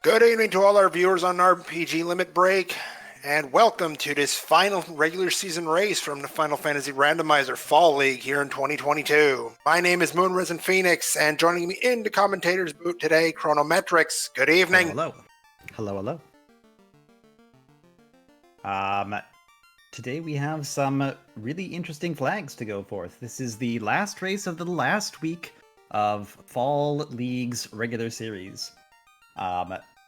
Good evening to all our viewers on RPG Limit Break, and welcome to this final regular season race from the Final Fantasy Randomizer Fall League here in 2022. My name is Moonrisen Phoenix, and joining me in the commentator's booth today, Chronometrics. Good evening. Hello. Today we have some really interesting flags to go forth. This is the last race of the last week of Fall League's regular series.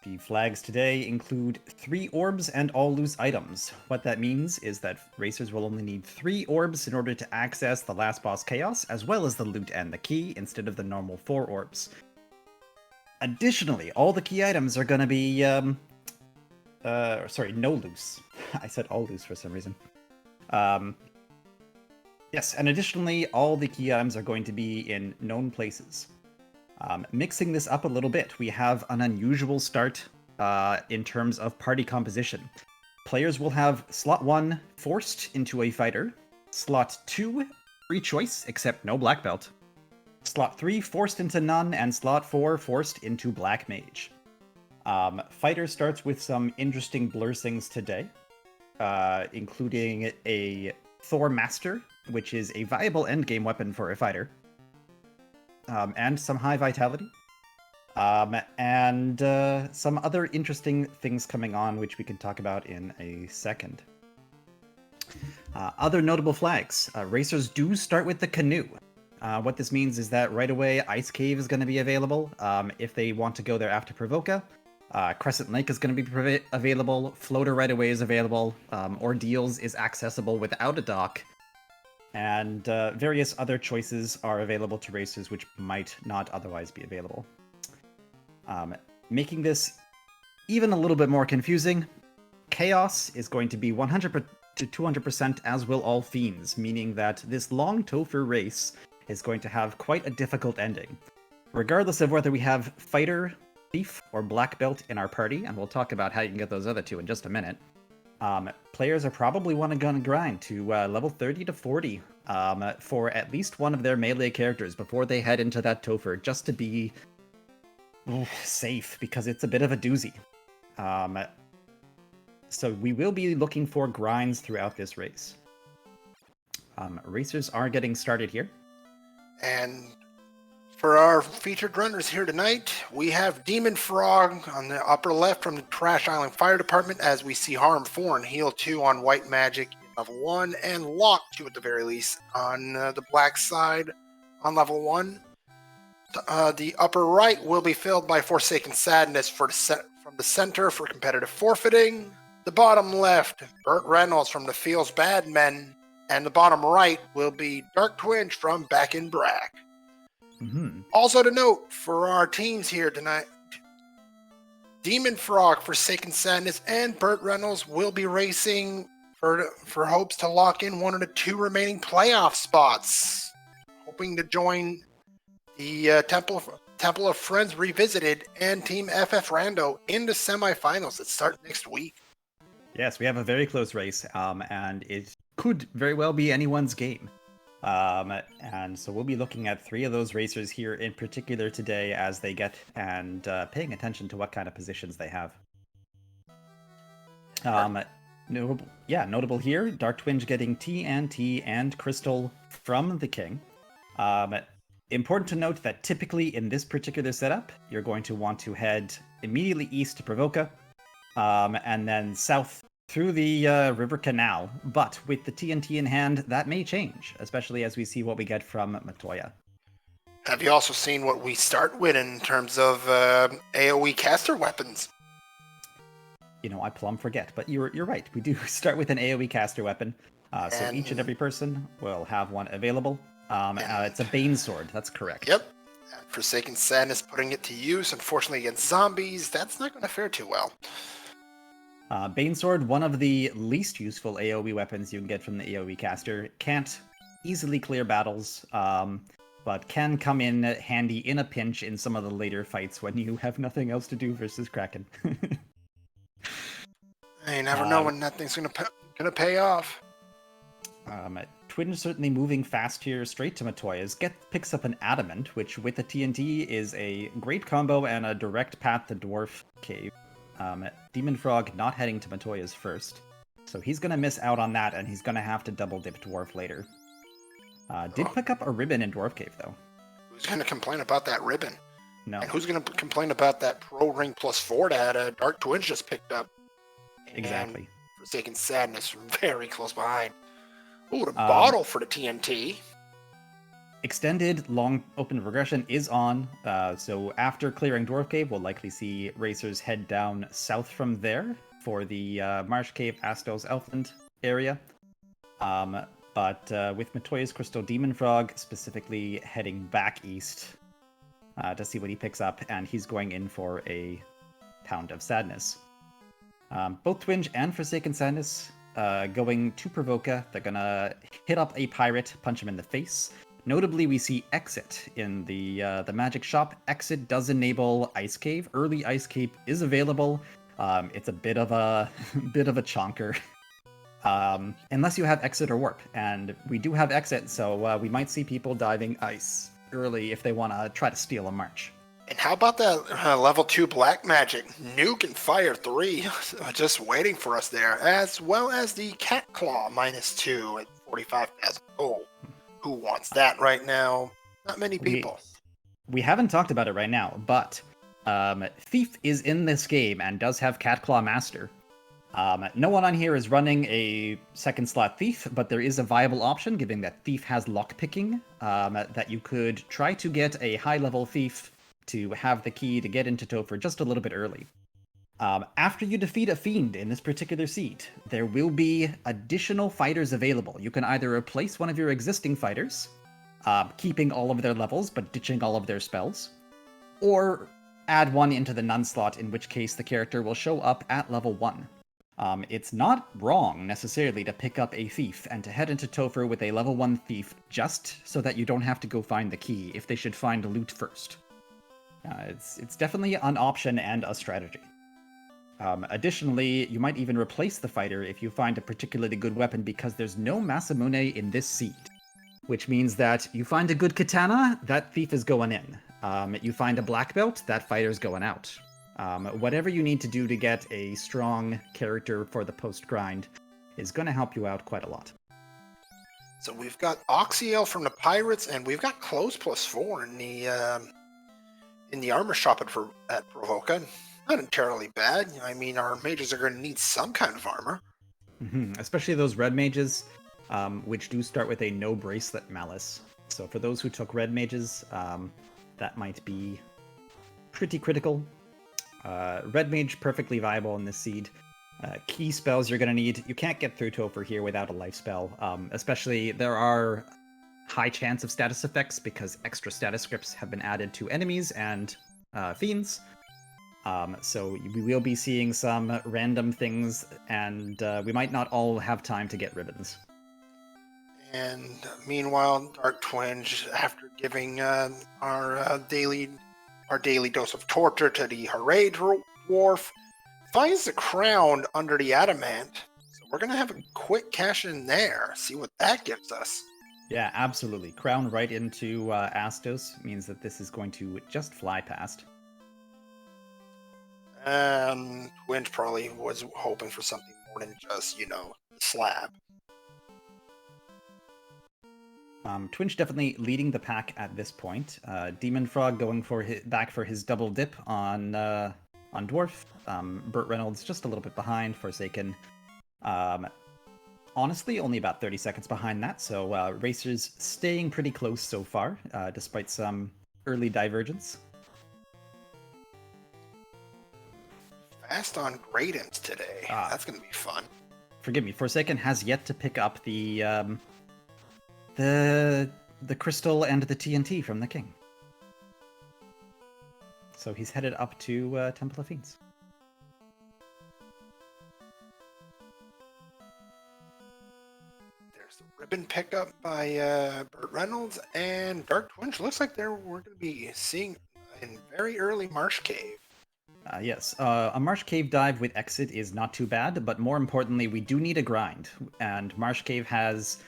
The flags today include 3 orbs and all loose items. What that means is that racers will only need 3 orbs in order to access the last boss Chaos, as well as the loot and the key, instead of the normal 4 orbs. Additionally, all the key items are going to be, no loose. I said all loose for some reason. Yes, and additionally, all the key items are going to be in known places. Mixing this up a little bit, we have an unusual start in terms of party composition. Players will have slot 1 forced into a fighter, slot 2 free choice, except no black belt, slot 3 forced into none, and slot 4 forced into black mage. Fighter starts with some interesting blursings today, including a Thor Master, which is a viable endgame weapon for a fighter. And some high vitality, and some other interesting things coming on, which we can talk about in a second. Other notable flags. Racers do start with the canoe. What this means is that right away, Ice Cave is going to be available if they want to go there after Provoca. Crescent Lake is going to be available. Floater right away is available. Ordeals is accessible without a dock. And various other choices are available to racers which might not otherwise be available. Making this even a little bit more confusing, Chaos is going to be 100 to 200%, as will all Fiends, meaning that this long Topher race is going to have quite a difficult ending. Regardless of whether we have Fighter, Thief, or Black Belt in our party, and we'll talk about how you can get those other two in just a minute, players are probably want to grind to level 30 to 40 for at least one of their melee characters before they head into that Topher, just to be safe, because it's a bit of a doozy. So we will be looking for grinds throughout this race. Racers are getting started here. And for our featured runners here tonight, we have Demon Frog on the upper left from the Trash Island Fire Department, as we see Harm 4 and Heal 2 on White Magic level 1, and Lock 2 at the very least on the black side on level 1. The upper right will be filled by Forsaken Sadness from the center for competitive forfeiting. The bottom left, Burt Reynolds from the Feels Bad Men, and the bottom right will be Dark Twinge from Back in Brack. Mm-hmm. Also to note, for our teams here tonight, Demon Frog, Forsaken Sadness, and Burt Reynolds will be racing for hopes to lock in one of the 2 remaining playoff spots, hoping to join the Temple of Friends Revisited and Team FF Rando in the semifinals that start next week. Yes, we have a very close race, and it could very well be anyone's game. And so we'll be looking at 3 of those racers here in particular today as they get, and paying attention to what kind of positions they have. Notable here, Dark Twinge getting TNT and Crystal from the King. Important to note that typically in this particular setup, you're going to want to head immediately east to Provoca, and then south through the River Canal, but with the TNT in hand, that may change, especially as we see what we get from Matoya. Have you also seen what we start with in terms of AoE caster weapons? You know, I plumb forget, but you're right. We do start with an AoE caster weapon, so each and every person will have one available. It's a Bane Sword, that's correct. Yep. Forsaken Sadness putting it to use, unfortunately against zombies, that's not going to fare too well. Bane Sword, one of the least useful AoE weapons you can get from the AoE caster. Can't easily clear battles, but can come in handy in a pinch in some of the later fights when you have nothing else to do versus Kraken. You never know when that thing's gonna pay off. Twin certainly moving fast here straight to Matoya's. Picks up an Adamant, which with a TNT is a great combo and a direct path to Dwarf Cave. Demon Frog not heading to Matoya's first. So he's going to miss out on that, and he's going to have to double dip Dwarf later. Did pick up a ribbon in Dwarf Cave, though. Who's going to complain about that ribbon? No. And who's going to complain about that Pro Ring +4 that Dark Twins just picked up? Exactly. Forsaken Sadness from very close behind. Ooh, the bottle for the TNT. Extended long open progression is on, so after clearing Dwarf Cave, we'll likely see racers head down south from there for the Marsh Cave, Astos, Elfland area. But with Matoya's Crystal Demon Frog specifically heading back east to see what he picks up, and he's going in for a Pound of Sadness. Both Twinge and Forsaken Sadness going to Provoca. They're gonna hit up a pirate, punch him in the face. Notably, we see Exit in the magic shop. Exit does enable Ice Cave. Early Ice Cave is available. It's a bit of a chonker. Unless you have Exit or Warp, and we do have Exit, so we might see people diving Ice early if they want to try to steal a march. And how about that level 2 Black Magic? Nuke and Fire 3 just waiting for us there, as well as the Cat Claw -2 at 45,000 gold. Who wants that right now? Not many people. We haven't talked about it right now, but Thief is in this game and does have Cat Claw Master. No one on here is running a second slot Thief, but there is a viable option, given that Thief has lockpicking, that you could try to get a high-level Thief to have the key to get into Topher just a little bit early. After you defeat a Fiend in this particular seed, there will be additional fighters available. You can either replace one of your existing fighters, keeping all of their levels but ditching all of their spells, or add one into the Nun slot, in which case the character will show up at level 1. It's not wrong, necessarily, to pick up a Thief and to head into Topher with a level 1 Thief just so that you don't have to go find the key if they should find loot first. It's definitely an option and a strategy. Additionally, you might even replace the fighter if you find a particularly good weapon, because there's no Masamune in this seed. Which means that you find a good katana, that Thief is going in. You find a black belt, that fighter's going out. Whatever you need to do to get a strong character for the post-grind is going to help you out quite a lot. So we've got Oxyel from the Pirates, and we've got Clothes +4 in the armor shop at Provoca. Not entirely bad. I mean, our mages are going to need some kind of armor. Especially those red mages, which do start with a no bracelet malice. So for those who took red mages, that might be pretty critical. Red mage, perfectly viable in this seed. Key spells you're going to need. You can't get through Topher here without a life spell. Especially, there are high chance of status effects because extra status scripts have been added to enemies and fiends. So we will be seeing some random things, and we might not all have time to get ribbons. And meanwhile, Dark Twinge, after giving our daily dose of torture to the Hooray Dwarf, finds the crown under the adamant. So we're going to have a quick cash in there, see what that gives us. Yeah, absolutely. Crown right into Astos means that this is going to just fly past. Twinge probably was hoping for something more than just, slab. Twinge definitely leading the pack at this point. Demon Frog going back for his double dip on Dwarf. Burt Reynolds just a little bit behind. Forsaken, honestly, only about 30 seconds behind that. So racers staying pretty close so far, despite some early divergence. Fast on Gradient today. That's going to be fun. Forgive me, Forsaken has yet to pick up the crystal and the TNT from the king. So he's headed up to Temple of Fiends. There's the ribbon pickup by Burt Reynolds, and Dark Twinge looks like we're going to be seeing in very early Marsh Cave. Yes, a Marsh Cave dive with Exit is not too bad, but more importantly, we do need a grind. And Marsh Cave has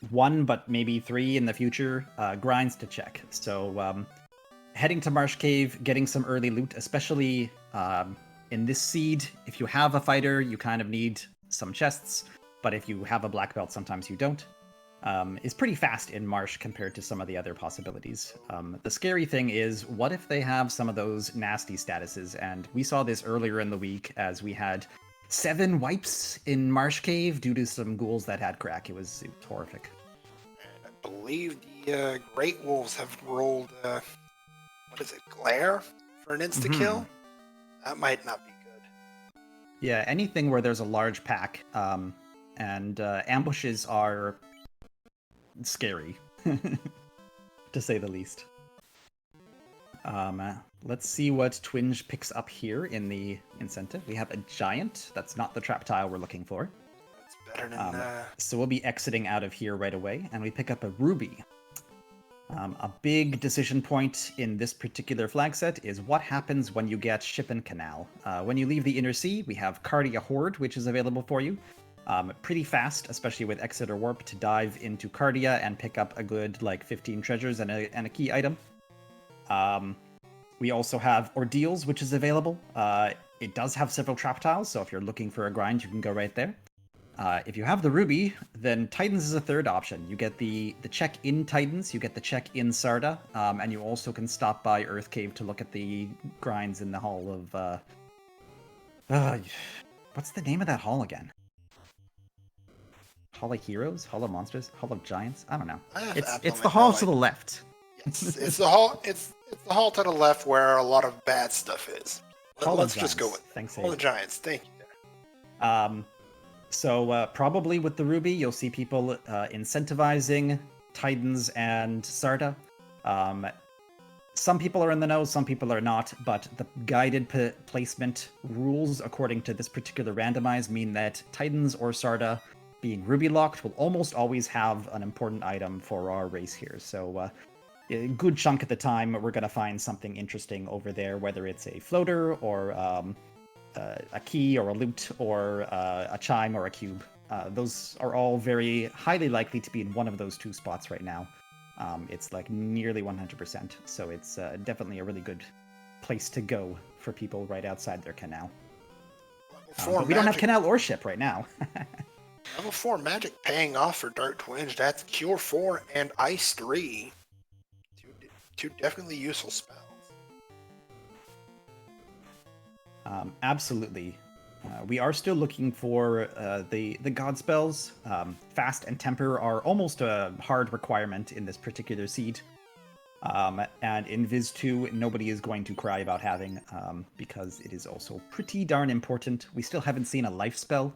one, but maybe three in the future grinds to check. So heading to Marsh Cave, getting some early loot, especially in this seed. If you have a fighter, you kind of need some chests, but if you have a black belt, sometimes you don't. Is pretty fast in Marsh compared to some of the other possibilities. The scary thing is, what if they have some of those nasty statuses? And we saw this earlier in the week as we had 7 wipes in Marsh Cave due to some ghouls that had crack. It was horrific. And I believe the Great Wolves have rolled, what is it, Glare for an insta-kill? That might not be good. Yeah, anything where there's a large pack, and ambushes are scary, to say the least. Let's see what Twinge picks up here in the incentive. We have a giant. That's not the trap tile we're looking for. That's better than... So we'll be exiting out of here right away, and we pick up a ruby. A big decision point in this particular flag set is what happens when you get Ship and Canal. When you leave the Inner Sea, we have Cardia Horde, which is available for you. Pretty fast, especially with Exit or Warp, to dive into Cardia and pick up a good, 15 treasures and a key item. We also have Ordeals, which is available. It does have several trap tiles, so if you're looking for a grind, you can go right there. If you have the Ruby, then Titans is a third option. You get the check in Titans, you get the check in Sarda, and you also can stop by Earth Cave to look at the grinds in the Hall of... what's the name of that hall again? Hall of Heroes? Hall of Monsters? Hall of Giants? I don't know. It's the hall to the left. Yes, it's the hall. It's the hall to the left where a lot of bad stuff is. Let's just go with Thanks, Hall of Giants. Thank you. There. So probably with the Ruby, you'll see people incentivizing Titans and Sarda. Some people are in the know, some people are not, but the guided placement rules according to this particular randomize mean that Titans or Sarda, being Ruby locked, will almost always have an important item for our race here. So a good chunk of the time, we're going to find something interesting over there, whether it's a floater or a key or a loot or a chime or a cube. Those are all very highly likely to be in one of those two spots right now. It's nearly 100%, so it's definitely a really good place to go for people right outside their canal. But we don't have canal or ship right now. Level 4 magic paying off for Dark Twinge. That's Cure 4 and Ice 3. Two definitely useful spells. Absolutely. We are still looking for the god spells. Fast and Temper are almost a hard requirement in this particular seed. And in Viz 2, nobody is going to cry about having, because it is also pretty darn important. We still haven't seen a life spell.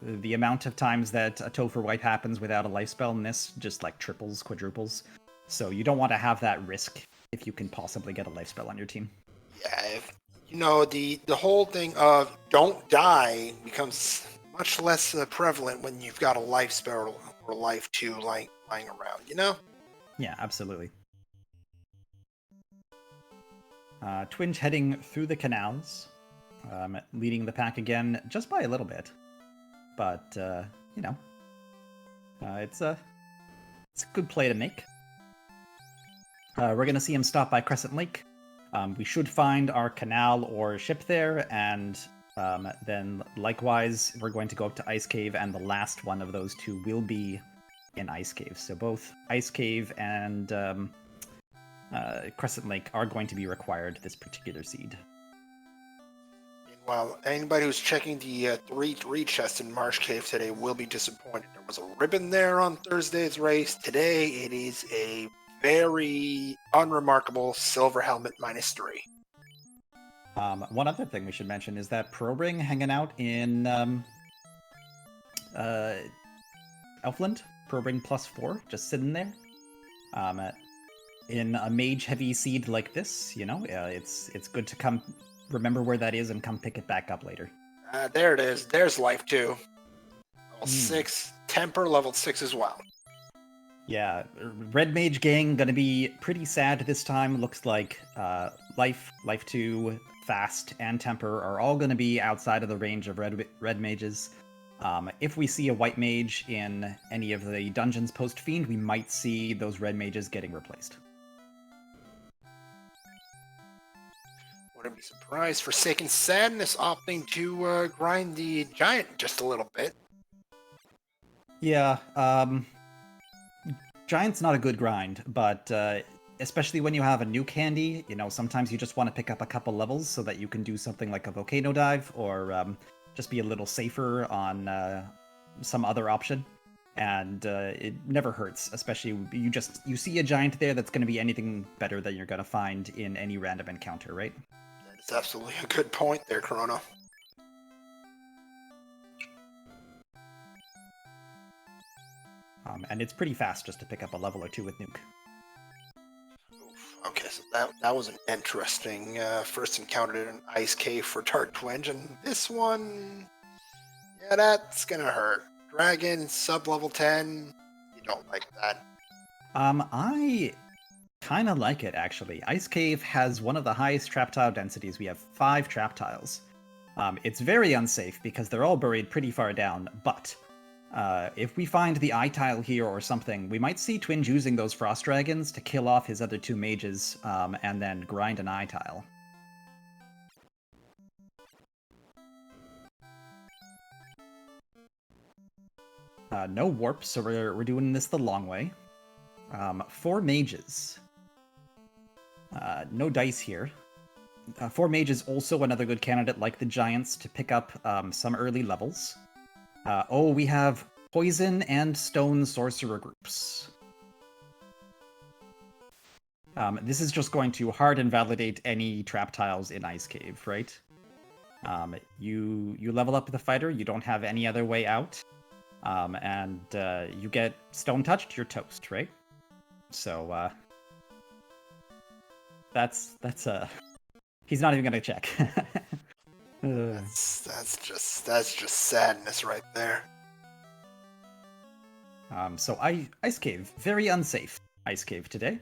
The amount of times that a Topher wipe happens without a life spell in this just triples, quadruples. So you don't want to have that risk if you can possibly get a life spell on your team. Yeah, the whole thing of don't die becomes much less prevalent when you've got a life spell or life 2 lying around, Yeah, absolutely. Twinge heading through the canals, leading the pack again just by a little bit. But, it's a good play to make. We're going to see him stop by Crescent Lake. We should find our canal or ship there, and then likewise, we're going to go up to Ice Cave, and the last one of those two will be in Ice Cave. So both Ice Cave and Crescent Lake are going to be required this particular seed. Meanwhile, anybody who's checking the 3-3 chest in Marsh Cave today will be disappointed. There was a ribbon there on Thursday's race. Today, it is a very unremarkable silver helmet -3. One other thing we should mention is that Probring hanging out in Elfland, Probring +4, just sitting there. In a mage-heavy seed like this, it's good to come remember where that is and come pick it back up later. There it is. There's life 2. Level 6, Temper level 6 as well. Yeah, Red Mage Gang gonna be pretty sad this time. Looks like Life 2, Fast, and Temper are all gonna be outside of the range of Red Mages. If we see a white mage in any of the dungeons post-Fiend, we might see those red mages getting replaced. Wouldn't be surprised. Forsaken Sadness opting to grind the giant just a little bit. Yeah, Giant's not a good grind, but especially when you have a nuke handy, sometimes you just want to pick up a couple levels so that you can do something like a volcano dive or just be a little safer on some other option. And it never hurts, especially you see a giant there that's going to be anything better than you're going to find in any random encounter, right? That is absolutely a good point there, Corona. And it's pretty fast just to pick up a level or two with nuke. Okay, so that was an interesting first encounter in an ice cave for Dark Twinge, and this one, yeah, that's gonna hurt. Dragon, sub-level 10, you don't like that. I kind of like it, actually. Ice Cave has one of the highest trap tile densities. We have 5 trap tiles. It's very unsafe because they're all buried pretty far down, but if we find the eye tile here or something, we might see Twinge using those frost dragons to kill off his other 2 mages, and then grind an eye tile. No warp, so we're doing this the long way. 4 mages. No dice here. 4 mages also another good candidate, like the giants, to pick up some early levels. We have poison and stone sorcerer groups. This is just going to hard invalidate any trap tiles in Ice Cave, right? You level up the fighter, you don't have any other way out, and you get stone touched, you're toast, right? So that's he's not even gonna check. That's just sadness right there. So Ice Cave, very unsafe Ice Cave today.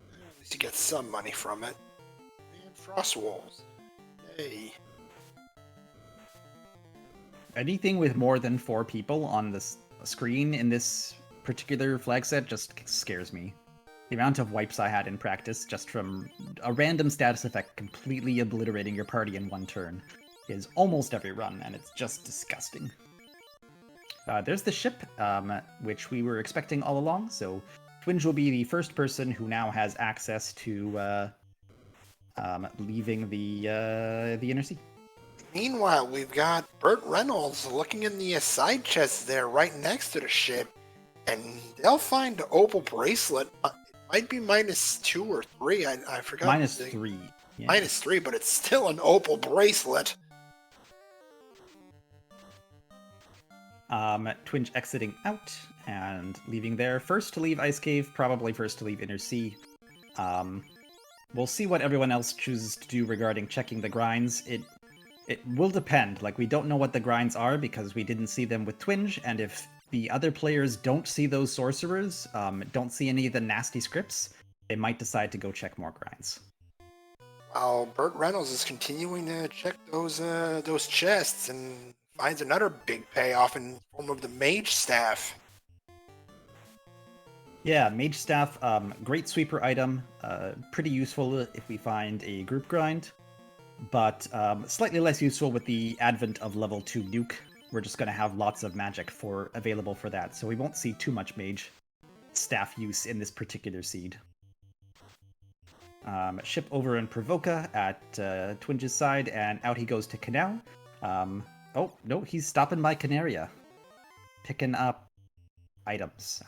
At least you get some money from it. And frost walls. Yay. Anything with more than 4 people on this screen in this particular flag set just scares me. The amount of wipes I had in practice just from a random status effect completely obliterating your party in one turn is almost every run, and it's just disgusting. There's the ship, which we were expecting all along, so Twinge will be the first person who now has access to leaving the Inner Sea. Meanwhile, we've got Burt Reynolds looking in the side chest there right next to the ship, and they'll find the opal bracelet. It might be -2 or 3. I forgot. -3. Yeah. -3, but it's still an opal bracelet. Twinge exiting out and leaving there. First to leave Ice Cave, probably first to leave Inner Sea. We'll see what everyone else chooses to do regarding checking the grinds. It will depend. Like, we don't know what the grinds are because we didn't see them with Twinge, and if the other players don't see those sorcerers, don't see any of the nasty scripts, they might decide to go check more grinds. While Burt Reynolds is continuing to check those chests and finds another big payoff in the form of the Mage Staff. Yeah, Mage Staff, great sweeper item, pretty useful if we find a group grind, but slightly less useful with the advent of level 2 nuke. We're just going to have lots of magic available for that, so we won't see too much Mage Staff use in this particular seed. Ship over in Provoca at Twinge's side, and out he goes to Canal. Oh, no, he's stopping by Canaria. Picking up items.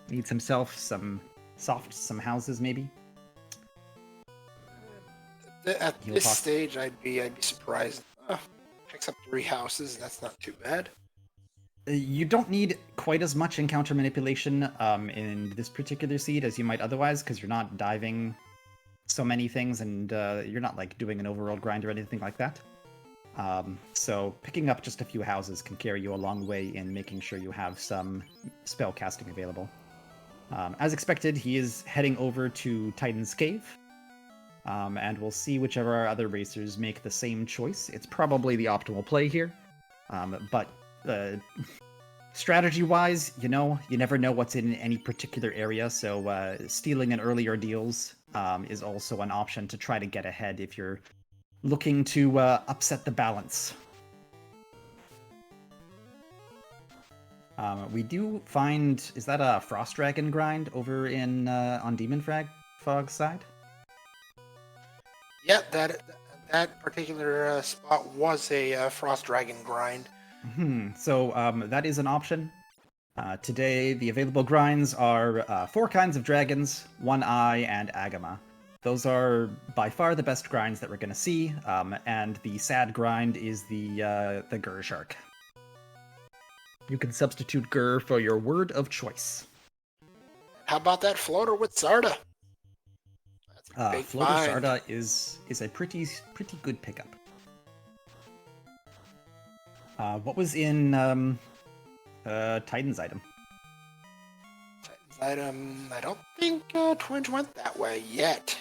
Needs himself some houses, maybe? At this stage, I'd be surprised. Picks up 3 houses, that's not too bad. You don't need quite as much encounter manipulation in this particular seed as you might otherwise, because you're not diving so many things, and you're not like doing an overworld grind or anything like that. So picking up just a few houses can carry you a long way in making sure you have some spell casting available. As expected, he is heading over to Titan's Cave, and we'll see whichever our other racers make the same choice. It's probably the optimal play here, but strategy-wise, you never know what's in any particular area, so stealing an early Ordeals is also an option to try to get ahead if you're looking to upset the balance. We do find, is that a Frost Dragon grind over in on Demon Fog's side? Yeah, that particular spot was a Frost Dragon grind. So that is an option. Today, the available grinds are 4 kinds of dragons, 1 eye, and Agama. Those are by far the best grinds that we're going to see, and the sad grind is the Gur Shark. You can substitute Gur for your word of choice. How about that floater with Zarda? That's a big Floater find. Zarda is a pretty good pickup. What was in Titan's item? Titan's item, I don't think Twinge went that way yet.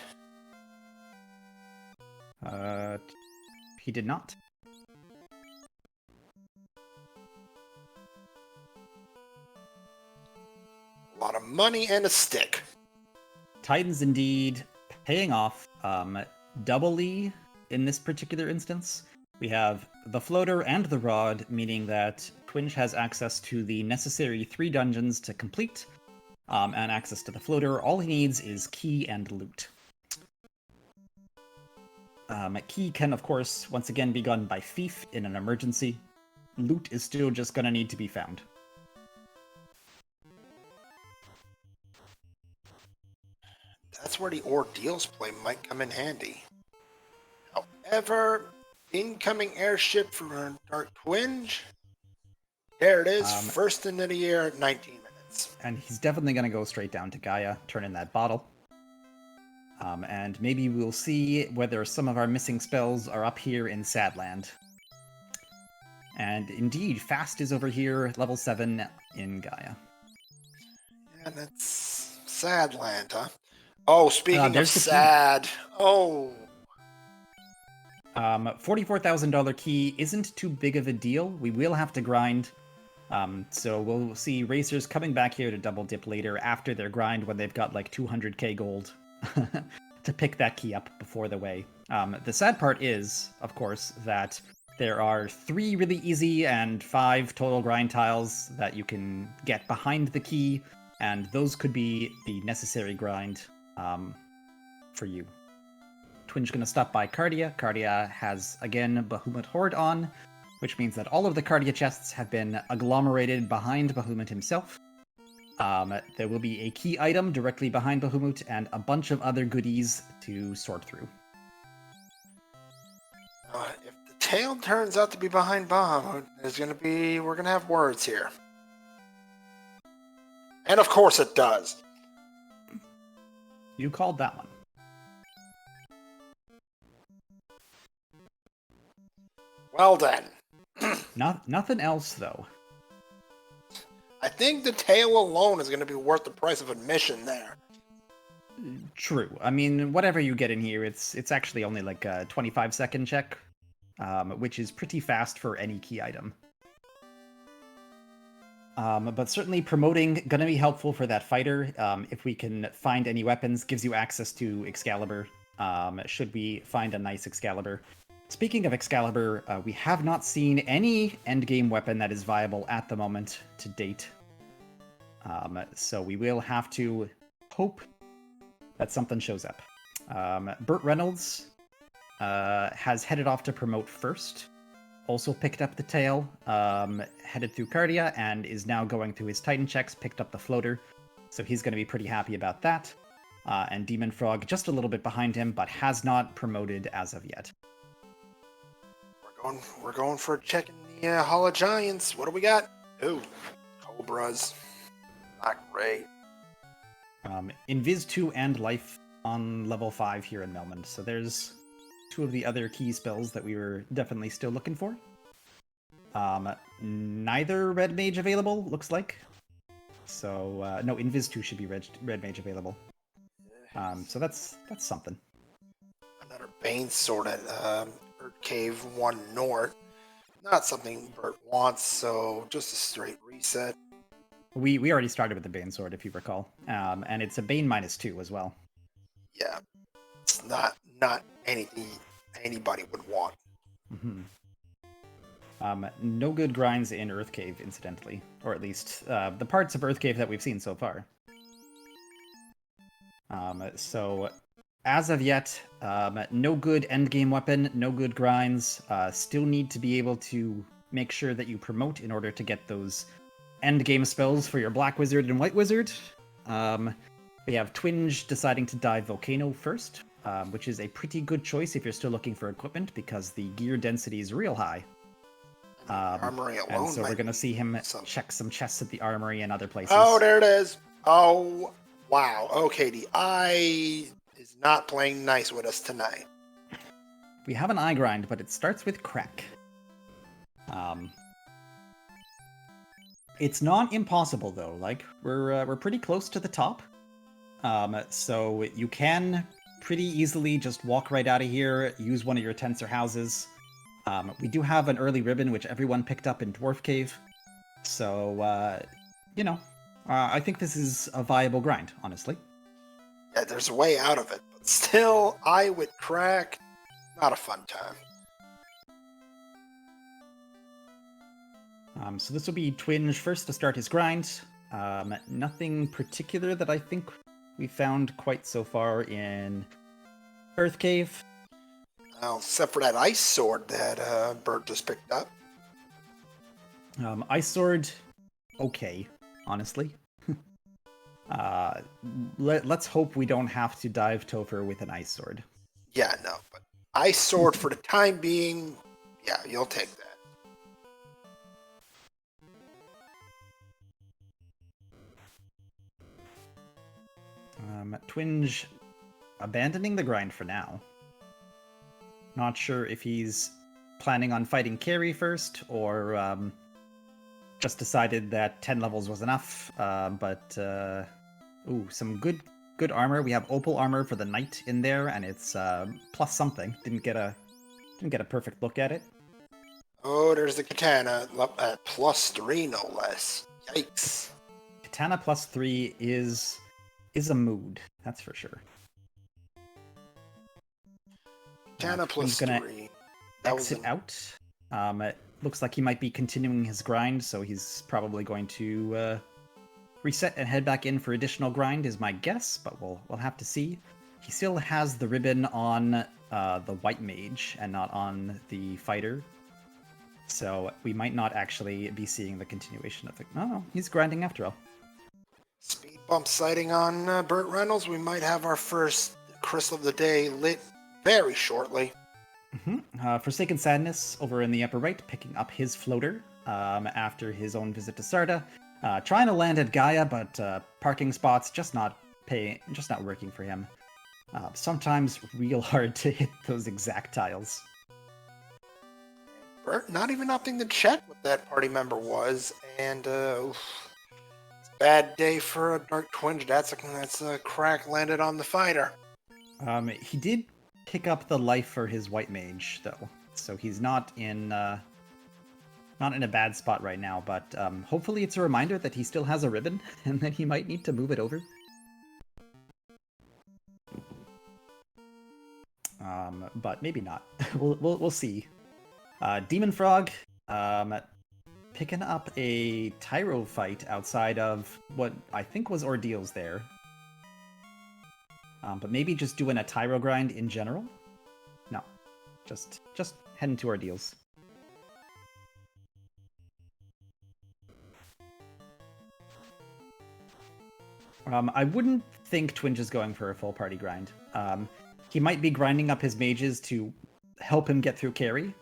He did not. A lot of money and a stick. Titan's indeed paying off doubly in this particular instance. We have the floater and the rod, meaning that Twinge has access to the necessary 3 dungeons to complete, and access to the floater. All he needs is key and loot. Key can, of course, once again be gotten by thief in an emergency. Loot is still just gonna need to be found. That's where the Ordeals play might come in handy. However, incoming airship for Dark Twinge. There it is, first into the air at 19 minutes. And he's definitely going to go straight down to Gaia, turn in that bottle. And maybe we'll see whether some of our missing spells are up here in Sadland. And indeed, Fast is over here, level 7 in Gaia. Yeah, that's Sadland, huh? Oh, speaking of sad. Oh. $44,000 key isn't too big of a deal. We will have to grind. So we'll see racers coming back here to double dip later after their grind when they've got like 200k gold to pick that key up before the way. The sad part is, of course, that there are 3 really easy and 5 total grind tiles that you can get behind the key, and those could be the necessary grind for you. Twinge going to stop by Cardia. Cardia has, again, Bahamut Horde on, which means that all of the Cardia chests have been agglomerated behind Bahamut himself. There will be a key item directly behind Bahamut and a bunch of other goodies to sort through. If the tail turns out to be behind Bahamut, we're gonna have words here. And of course it does. You called that one. Well then. Nothing else, though. I think the tail alone is going to be worth the price of admission there. True. I mean, whatever you get in here, it's actually only like a 25-second check, which is pretty fast for any key item. But certainly promoting gonna be helpful for that fighter. If we can find any weapons, gives you access to Excalibur, should we find a nice Excalibur. Speaking of Excalibur, we have not seen any endgame weapon that is viable at the moment to date. So we will have to hope that something shows up. Burt Reynolds has headed off to promote first. Also picked up the tail, headed through Cardia, and is now going through his Titan checks, picked up the floater. So he's going to be pretty happy about that. And Demon Frog just a little bit behind him, but has not promoted as of yet. We're going for a check in the Hall of Giants. What do we got? Ooh, Cobras. Not great. Invis 2 and Life on level 5 here in Melmond. So there's 2 of the other key spells that we were definitely still looking for. Neither Red Mage available, looks like. So no, Invis 2 should be red mage available. So that's something. Another Bane Sword at Earth Cave 1 North. Not something Bert wants, so just a straight reset. We already started with the Bane Sword, if you recall. And it's a Bane -2 as well. Yeah. It's not anything anybody would want. Mm-hmm. No good grinds in Earth Cave, incidentally. Or at least the parts of Earth Cave that we've seen so far. So, as of yet, no good endgame weapon, no good grinds. Still need to be able to make sure that you promote in order to get those endgame spells for your Black Wizard and White Wizard. We have Twinge deciding to dive Volcano first, which is a pretty good choice if you're still looking for equipment, because the gear density is real high. Armory alone. And so we're going to see him check some chests at the armory and other places. Oh, there it is. Oh, wow. Okay, the eye is not playing nice with us tonight. We have an eye grind, but it starts with crack. It's not impossible though. Like we're pretty close to the top. So you can pretty easily just walk right out of here, use one of your tents or houses. We do have an early ribbon, which everyone picked up in Dwarf Cave. So, I think this is a viable grind, honestly. Yeah, there's a way out of it, but still, eye with crack, not a fun time. So this will be Twinge first to start his grind. Nothing particular that I think we found quite so far in Earth Cave. Well, except for that ice sword that Bert just picked up. Ice sword, okay, honestly. Let's hope we don't have to dive Topher with an ice sword. Yeah, no, but ice sword for the time being, yeah, you'll take that. Twinge abandoning the grind for now. Not sure if he's planning on fighting Carrie first, or just decided that 10 levels was enough. Ooh, some good armor. We have opal armor for the knight in there, and it's plus something. Didn't get a perfect look at it. Oh, there's the katana at +3, no less. Yikes. Katana +3 is a mood, that's for sure. Katana +3. That exit out. It looks like he might be continuing his grind, so he's probably going to reset and head back in for additional grind, is my guess, but we'll have to see. He still has the ribbon on the white mage and not on the fighter, so we might not actually be seeing the continuation of it. No, he's grinding after all. Speed bump sighting on Burt Reynolds. We might have our first crystal of the day lit very shortly. Forsaken Sadness over in the upper right, picking up his floater after his own visit to Sarda. Trying to land at Gaia, but parking spots just not working for him. Sometimes real hard to hit those exact tiles. Bert not even opting to check what that party member was, and bad day for a Dark Twinge. That's a crack landed on the fighter. He did pick up the life for his white mage, though, so he's not in a bad spot right now. But hopefully, it's a reminder that he still has a ribbon and that he might need to move it over. But maybe not. We'll see. Demon Frog, picking up a Tyro fight outside of what I think was Ordeals there. But maybe just doing a Tyro grind in general? No. Just heading to Ordeals. I wouldn't think Twinge is going for a full party grind. He might be grinding up his mages to help him get through carry.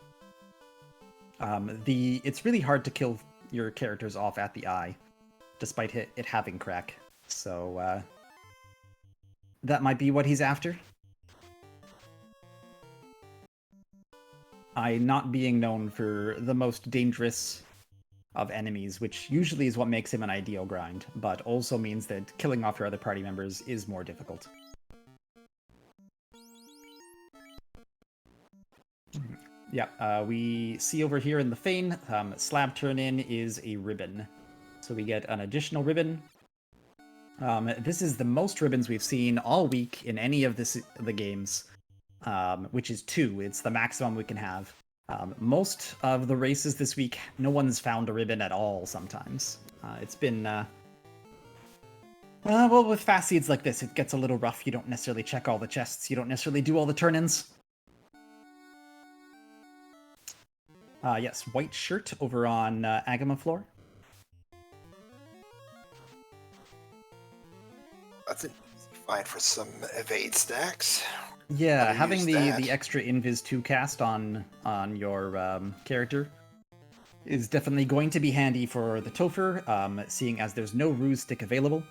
It's really hard to kill your characters off at the eye, despite it having crack. So that might be what he's after. I not being known for the most dangerous of enemies, which usually is what makes him an ideal grind, but also means that killing off your other party members is more difficult. Yeah, we see over here in the Fane, slab turn-in is a ribbon. So we get an additional ribbon. This is the most ribbons we've seen all week in any of the games, which is 2. It's the maximum we can have. Most of the races this week, no one's found a ribbon at all sometimes. It's been... well, with fast seeds like this, it gets a little rough. You don't necessarily check all the chests. You don't necessarily do all the turn-ins. Yes, white shirt over on Agama floor. That's an easy find for some evade stacks. Yeah, having the extra Invis 2 cast on your character is definitely going to be handy for the Topher, seeing as there's no ruse stick available.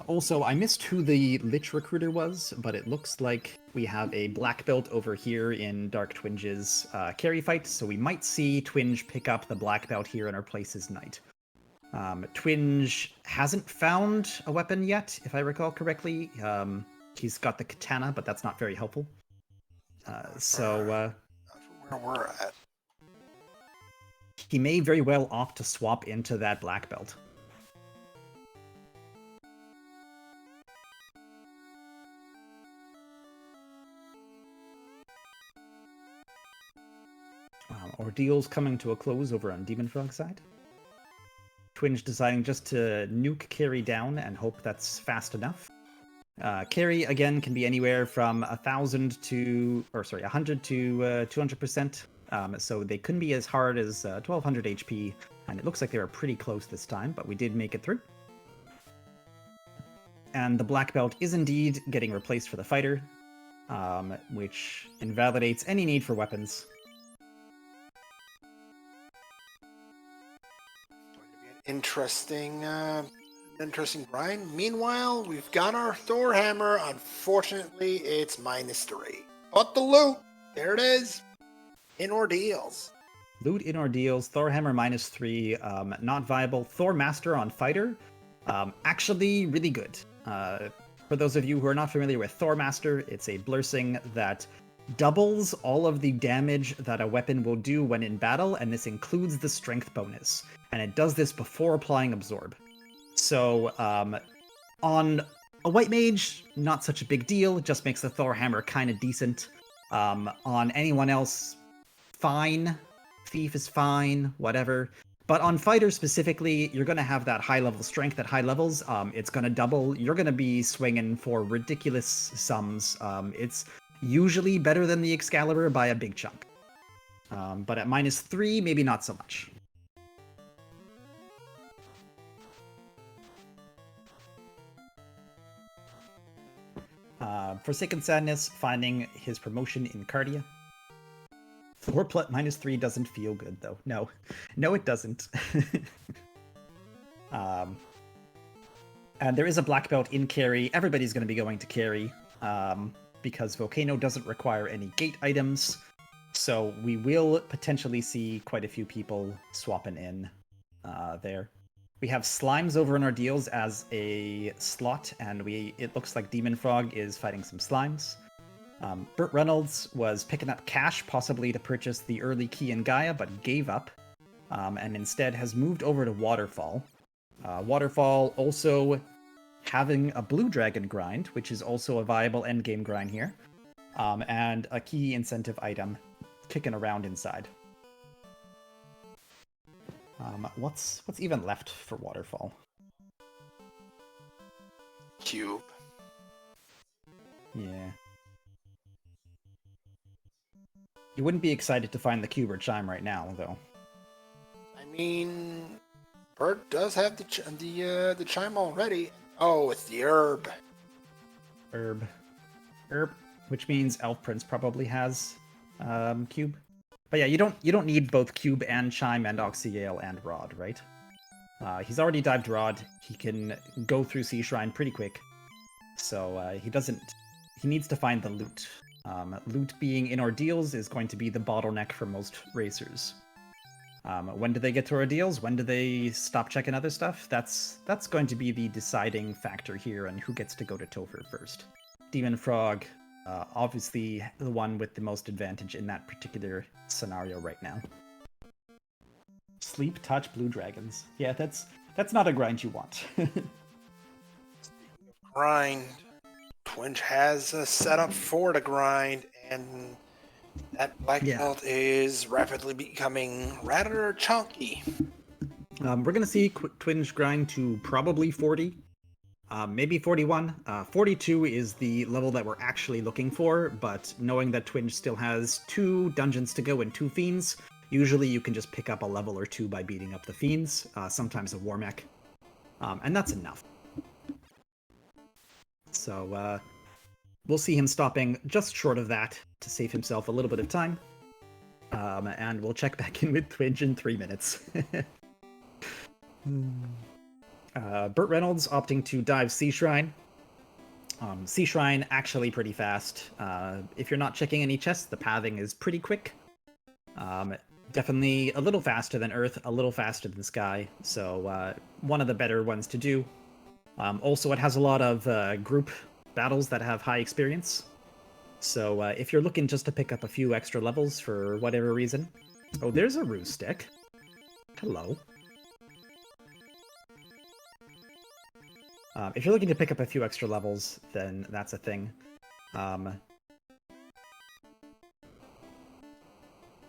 Also, I missed who the Lich recruiter was, but it looks like we have a black belt over here in Dark Twinge's carry fight, so we might see Twinge pick up the black belt here and replace his knight. Twinge hasn't found a weapon yet, if I recall correctly. He's got the katana, but that's not very helpful. Where we're at. He may very well opt to swap into that black belt. Ordeals coming to a close over on Demon Frog side. Twinge deciding just to nuke carry down and hope that's fast enough. Carry, again, can be anywhere from 100 to 200%. So they couldn't be as hard as 1200 HP, and it looks like they were pretty close this time, but we did make it through. And the black belt is indeed getting replaced for the fighter, which invalidates any need for weapons. Interesting grind. Meanwhile, we've got our Thor hammer. Unfortunately, it's -3. But the loot, there it is, in Ordeals. Loot in Ordeals, Thor hammer -3, not viable. Thor master on fighter, actually really good. For those of you who are not familiar with Thor master, it's a blursing that doubles all of the damage that a weapon will do when in battle, and this includes the strength bonus. And it does this before applying absorb. So, on a white mage, not such a big deal. It just makes the Thor hammer kind of decent. On anyone else, fine. Thief is fine, whatever. But on fighter specifically, you're going to have that high level strength at high levels. It's going to double. You're going to be swinging for ridiculous sums. It's usually better than the Excalibur by a big chunk. But at -3, maybe not so much. Forsaken Sadness, finding his promotion in Cardia. 4 -3 doesn't feel good, though. No, it doesn't. And there is a black belt in carry. Everybody's going to be going to carry, because Volcano doesn't require any gate items. So we will potentially see quite a few people swapping in there. We have Slimes over in Ordeals as a slot, and it looks like Demon Frog is fighting some Slimes. Burt Reynolds was picking up cash, possibly to purchase the early key in Gaia, but gave up, and instead has moved over to Waterfall. Waterfall also having a Blue Dragon grind, which is also a viable endgame grind here, and a key incentive item kicking around inside. What's even left for Waterfall? Cube. Yeah. You wouldn't be excited to find the cube or chime right now, though. I mean, Bert does have the chime already. Oh, it's the herb. Herb, which means Elf Prince probably has cube. But yeah, you don't need both cube and chime and Oxygale and Rod, right? He's already dived Rod. He can go through Sea Shrine pretty quick. So he needs to find the loot. Loot being in Ordeals is going to be the bottleneck for most racers. When do they get to Ordeals? When do they stop checking other stuff? That's going to be the deciding factor here on who gets to go to Topher first. Demon Frog, obviously the one with the most advantage in that particular scenario right now. Sleep, touch, blue dragons. Yeah, that's not a grind you want. Grind. Twinge has a setup for the grind, and that black belt is rapidly becoming rather chunky. We're going to see Twinge grind to probably 40, maybe 41. 42 is the level that we're actually looking for, but knowing that Twinge still has 2 dungeons to go and 2 fiends, usually you can just pick up a level or 2 by beating up the fiends, sometimes a war mech, and that's enough. So we'll see him stopping just short of that to save himself a little bit of time. And we'll check back in with Twinge in 3 minutes. Burt Reynolds opting to dive Sea Shrine. Sea Shrine actually pretty fast. If you're not checking any chests, the pathing is pretty quick. Definitely a little faster than Earth, a little faster than Sky. So one of the better ones to do. Also, it has a lot of group battles that have high experience. So if you're looking just to pick up a few extra levels for whatever reason... Oh, there's a ruse stick. Hello. If you're looking to pick up a few extra levels, then that's a thing.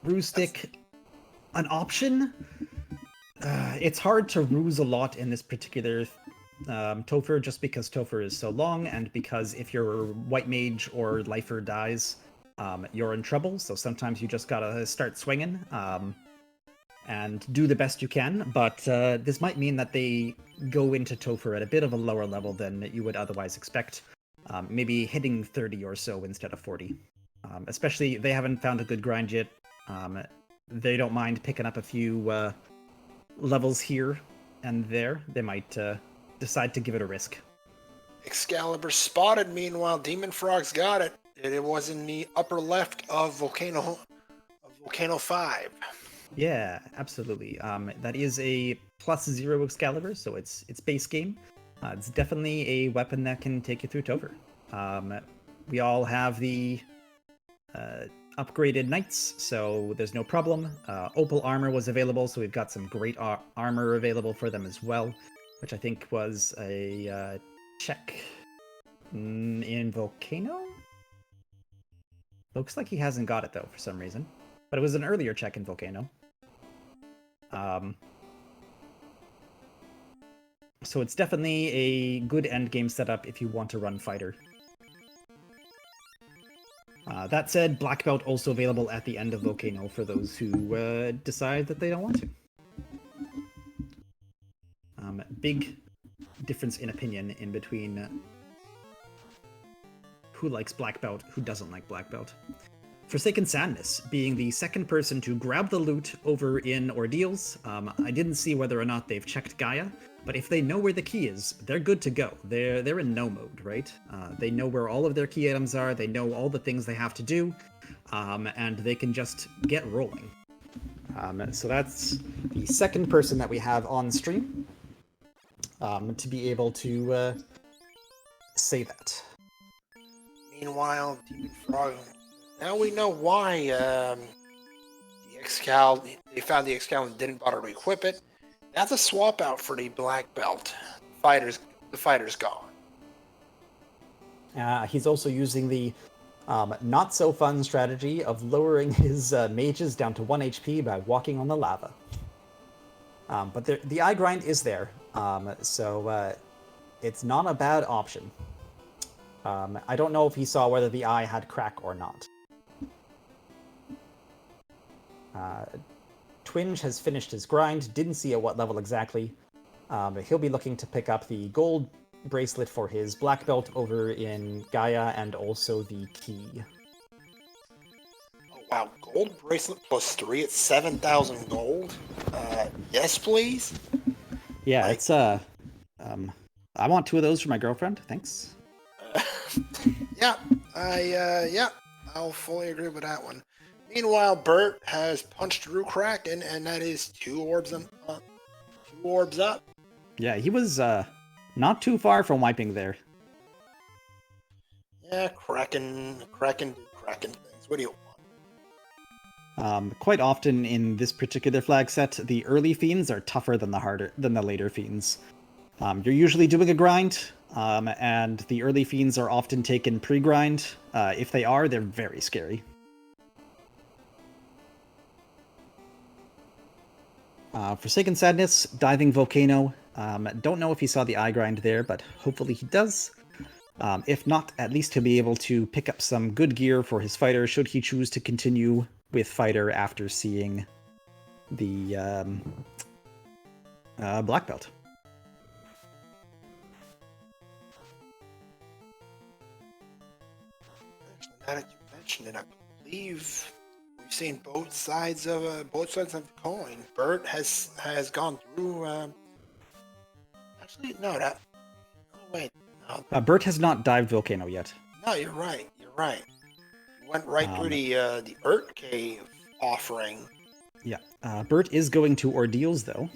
Ruse stick, an option? It's hard to ruse a lot in this particular Topher, just because Topher is so long, and because if your white mage or lifer dies, you're in trouble, so sometimes you just gotta start swinging, and do the best you can, but this might mean that they go into Topher at a bit of a lower level than you would otherwise expect, maybe hitting 30 or so instead of 40. Especially, they haven't found a good grind yet. They don't mind picking up a few levels here and there. They might decide to give it a risk. Excalibur spotted, meanwhile, Demon Frog's got it. It was in the upper left of Volcano 5. Yeah, absolutely. That is a +0 Excalibur, so it's base game. It's definitely a weapon that can take you through Topher. We all have the upgraded knights, so there's no problem. Opal armor was available, so we've got some great armor available for them as well, which I think was a check in Volcano? Looks like he hasn't got it, though, for some reason. But it was an earlier check in Volcano. So it's definitely a good endgame setup if you want to run fighter. That said, Black Belt also available at the end of Volcano for those who decide that they don't want to. Big difference in opinion in between who likes Black Belt, who doesn't like Black Belt. Forsaken Sadness, being the second person to grab the loot over in Ordeals. I didn't see whether or not they've checked Gaia, but if they know where the key is, they're good to go. They're in no mode, right? They know where all of their key items are, they know all the things they have to do, and they can just get rolling. So that's the second person that we have on stream to be able to say that. Meanwhile, Demon Frog... Now we know why the they found the Excal and didn't bother to equip it. That's a swap out for the Black Belt. The fighter's gone. He's also using the not so fun strategy of lowering his mages down to 1 HP by walking on the lava. But the eye grind is there, so it's not a bad option. I don't know if he saw whether the eye had crack or not. Twinge has finished his grind, didn't see at what level exactly. He'll be looking to pick up the gold bracelet for his black belt over in Gaia, and also the key. Oh wow, gold bracelet +3 at 7,000 gold? Yes please? Yeah, it's I want 2 of those for my girlfriend, thanks. Yeah, I'll fully agree with that one. Meanwhile, Bert has punched through Kraken, and that is 2 orbs up. Yeah, he was not too far from wiping there. Yeah, Kraken do Kraken things. What do you want? Quite often in this particular flag set, the early fiends are tougher than the later fiends. You're usually doing a grind, and the early fiends are often taken pre-grind. If they are, they're very scary. Forsaken Sadness, Diving Volcano. Don't know if he saw the eye grind there, but hopefully he does. If not, at least he'll be able to pick up some good gear for his fighter should he choose to continue with fighter after seeing the black belt. Actually, now that you mention it, I believe we've seen both sides of the coin. Bert has gone through. Actually, no, that. Oh wait, no, Bert has not dived Volcano yet. no, you're right. You're right. You went right through the Urt Cave offering. Yeah, Bert is going to Ordeals though,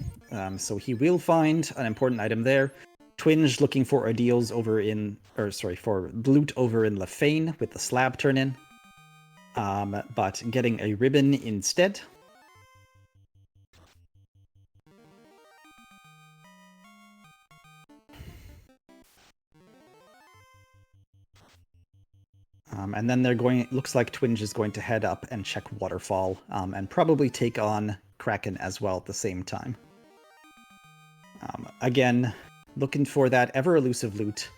so he will find an important item there. Twinge looking for Ordeals for loot over in Lefane with the slab turn in, but getting a ribbon instead. And then looks like Twinge is going to head up and check Waterfall, and probably take on Kraken as well at the same time. Again, looking for that ever elusive loot.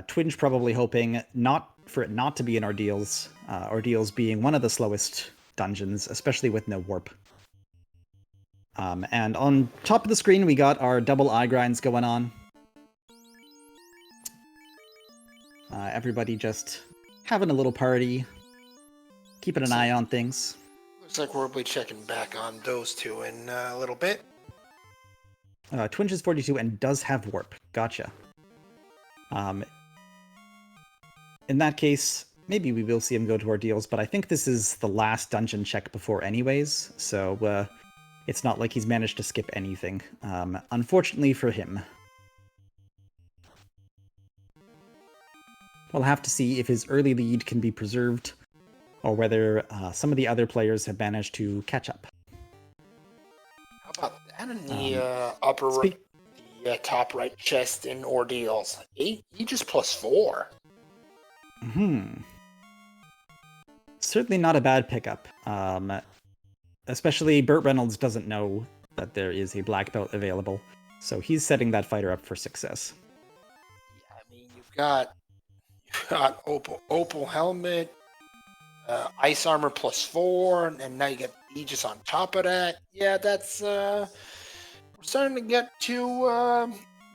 Twinge probably hoping for it not to be an Ordeals, Ordeals being one of the slowest dungeons, especially with no warp. And on top of the screen, we got our double eye grinds going on. Everybody just having a little party, keeping an eye on things. Looks like we'll be checking back on those two in a little bit. Twinge is 42 and does have warp. Gotcha. In that case, maybe we will see him go to Ordeals, but I think this is the last dungeon check before anyways, so it's not like he's managed to skip anything, unfortunately for him. We'll have to see if his early lead can be preserved, or whether some of the other players have managed to catch up. How about that in the top right chest in Ordeals? Aegis +4. Certainly not a bad pickup. Especially Burt Reynolds doesn't know that there is a black belt available, so he's setting that fighter up for success. Yeah, I mean, you've got Opal helmet, ice armor +4, and now you get Aegis on top of that. Yeah, that's we're starting to get to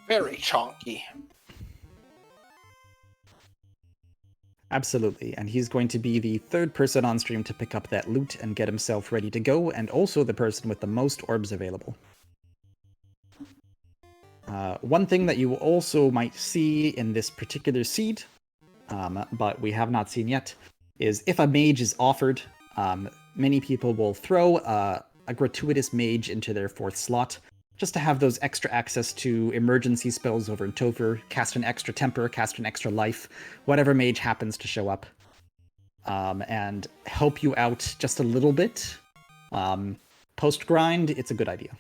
very chunky. Absolutely, and he's going to be the third person on stream to pick up that loot and get himself ready to go, and also the person with the most orbs available. One thing that you also might see in this particular seed, but we have not seen yet, is if a mage is offered, many people will throw a gratuitous mage into their 4th slot, just to have those extra access to emergency spells over in Topher, cast an extra temper, cast an extra life, whatever mage happens to show up, and help you out just a little bit. Post-grind, it's a good idea.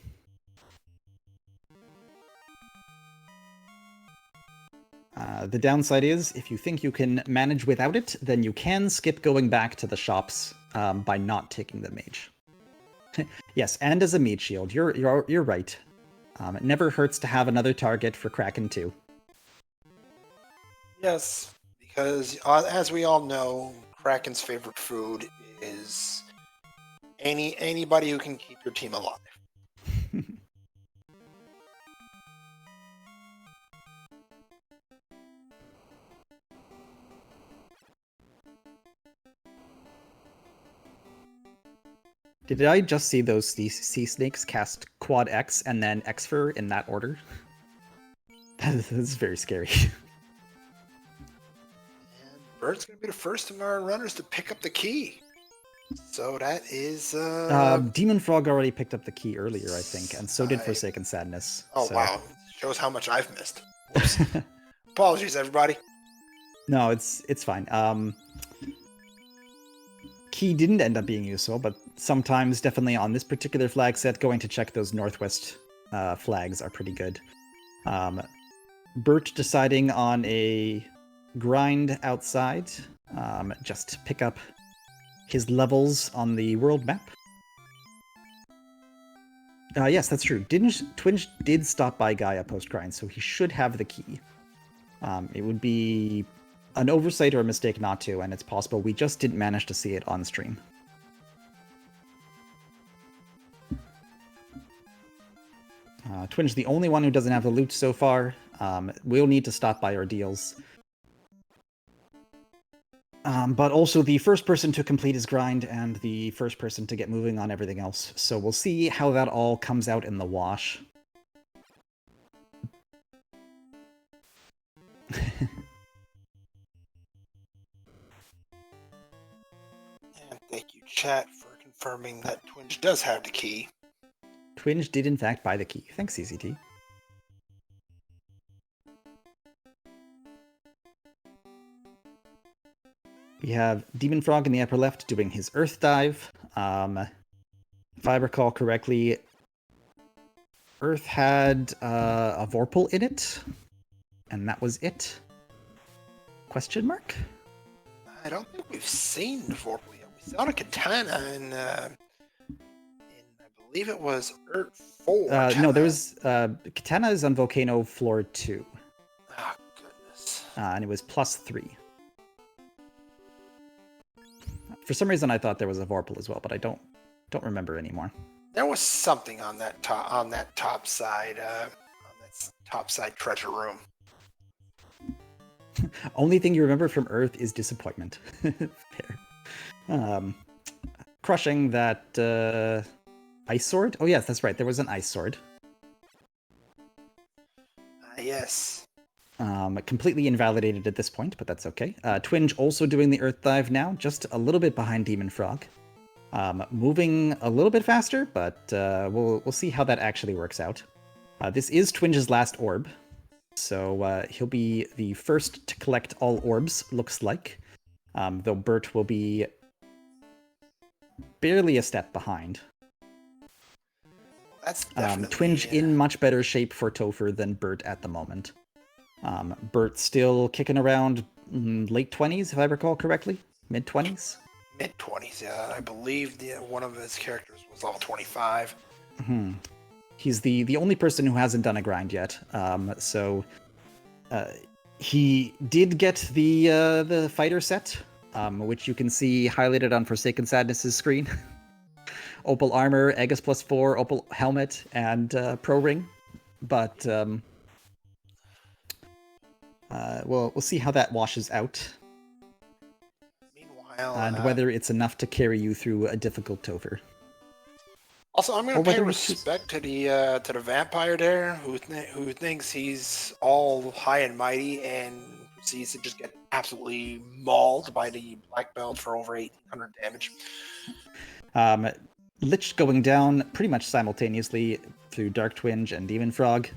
The downside is, if you think you can manage without it, then you can skip going back to the shops by not taking the mage. Yes, and as a meat shield, you're right. It never hurts to have another target for Kraken 2. Yes, because as we all know, Kraken's favorite food is anybody who can keep your team alive. Did I just see those sea snakes cast Quad X and then Xfer in that order? That is very scary. And Bert's going to be the first of our runners to pick up the key. So that is Demon Frog already picked up the key earlier, I think, and so did I- Forsaken Sadness. oh So. wow, shows how much I've missed. Whoops. Apologies, everybody. No, it's fine. Key didn't end up being useful, but sometimes, definitely on this particular flag set, going to check those northwest flags are pretty good. Bert deciding on a grind outside, just to pick up his levels on the world map. Yes, that's true. Twinge did stop by Gaia post-grind, so he should have the key. It would be an oversight or a mistake not to, and it's possible we just didn't manage to see it on stream. Twinge, the only one who doesn't have the loot so far. We'll need to stop by Ordeals. But also the first person to complete his grind and the first person to get moving on everything else. So we'll see how that all comes out in the wash. And thank you, chat, for confirming that Twinge does have the key. Twinge did in fact buy the key. Thanks, CCT. We have Demon Frog in the upper left doing his Earth Dive. If I recall correctly, Earth had a Vorpal in it, and that was it. Question mark? I don't think we've seen Vorpal yet. We saw a katana in I believe it was Earth 4. No, there was Katana is on Volcano floor 2. Oh, goodness. And it was +3. For some reason, I thought there was a Vorpal as well, but I don't remember anymore. There was something on that top side treasure room. Only thing you remember from Earth is disappointment. Fair. Crushing that ice sword. Oh yes, that's right. There was an ice sword. Yes. Completely invalidated at this point, but that's okay. Twinge also doing the Earth Dive now, just a little bit behind Demon Frog. Moving a little bit faster, but we'll see how that actually works out. This is Twinge's last orb, so he'll be the first to collect all orbs, looks like. Though Bert will be barely a step behind. That's definitely... Twinge in much better shape for Topher than Bert at the moment. Bert still kicking around late 20s, if I recall correctly? Mid-20s? Mid-20s, yeah. I believe one of his characters was level 25. Mm-hmm. He's the only person who hasn't done a grind yet. He did get the fighter set, which you can see highlighted on Forsaken Sadness' screen. Opal armor, Aegis +4, Opal helmet, and Pro Ring. But we'll see how that washes out. Meanwhile, and whether it's enough to carry you through a difficult Topher. Also, I'm going to pay respect to the vampire there, who thinks he's all high and mighty and proceeds to just get absolutely mauled by the black belt for over 800 damage. Lich going down pretty much simultaneously through Dark Twinge and Demon Frog.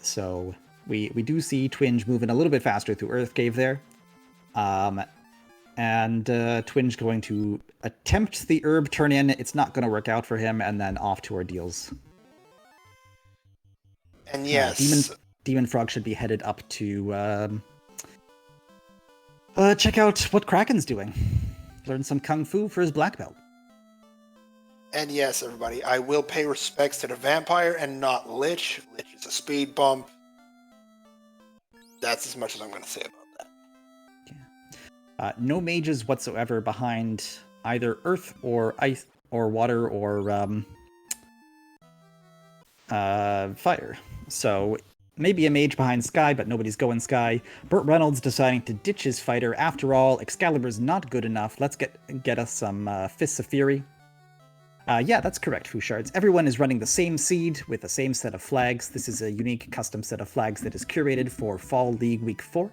So we do see Twinge moving a little bit faster through Earth Cave there. And Twinge going to attempt the herb turn in. It's not going to work out for him, and then off to Ordeals. And yes, Demon Frog should be headed up to check out what Kraken's doing. Learn some kung fu for his black belt. And yes, everybody, I will pay respects to the vampire and not Lich. Lich is a speed bump. That's as much as I'm going to say about that. Yeah. No mages whatsoever behind either earth or ice or water or fire. So maybe a mage behind Sky, but nobody's going Sky. Burt Reynolds deciding to ditch his fighter. After all, Excalibur's not good enough. Let's get us some Fists of Fury. Yeah, that's correct, Fushards. Everyone is running the same seed with the same set of flags. This is a unique custom set of flags that is curated for Fall League Week 4.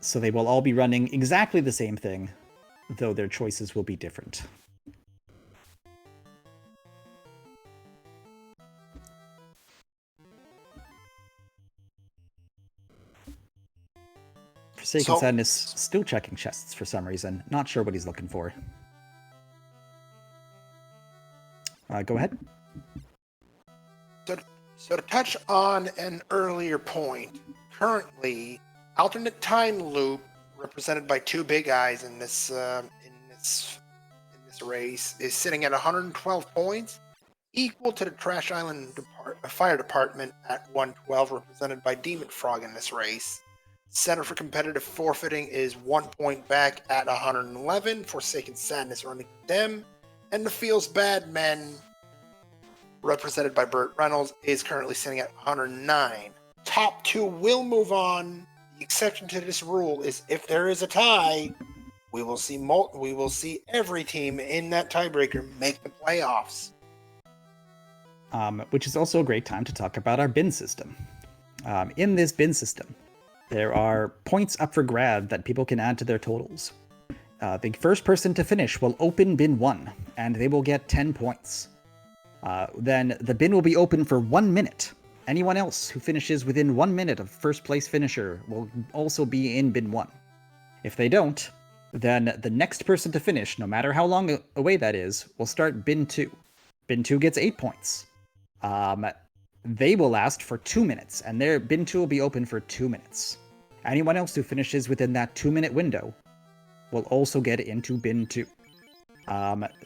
So they will all be running exactly the same thing. though their choices will be different. Forsaken Sadness still checking chests for some reason. Not sure what he's looking for. Go ahead. So to touch on an earlier point, currently, alternate time loop, represented by two big eyes in this race, is sitting at 112 points, equal to the Trash Island Fire Department at 112, represented by Demon Frog in this race. Center for Competitive Forfeiting is 1 point back at 111. Forsaken Sadness running them. And the Feels Bad Men, represented by Burt Reynolds, is currently sitting at 109. Top two will move on. The exception to this rule is if there is a tie, we will see every team in that tiebreaker make the playoffs. Which is also a great time to talk about our bin system. In this bin system, there are points up for grab that people can add to their totals. The first person to finish will open bin 1, and they will get 10 points. Then the bin will be open for 1 minute. Anyone else who finishes within 1 minute of first place finisher will also be in bin 1. If they don't, then the next person to finish, no matter how long away that is, will start bin 2. Bin 2 gets 8 points. They will last for 2 minutes, and their bin 2 will be open for 2 minutes. Anyone else who finishes within that 2-minute window will also get into bin 2.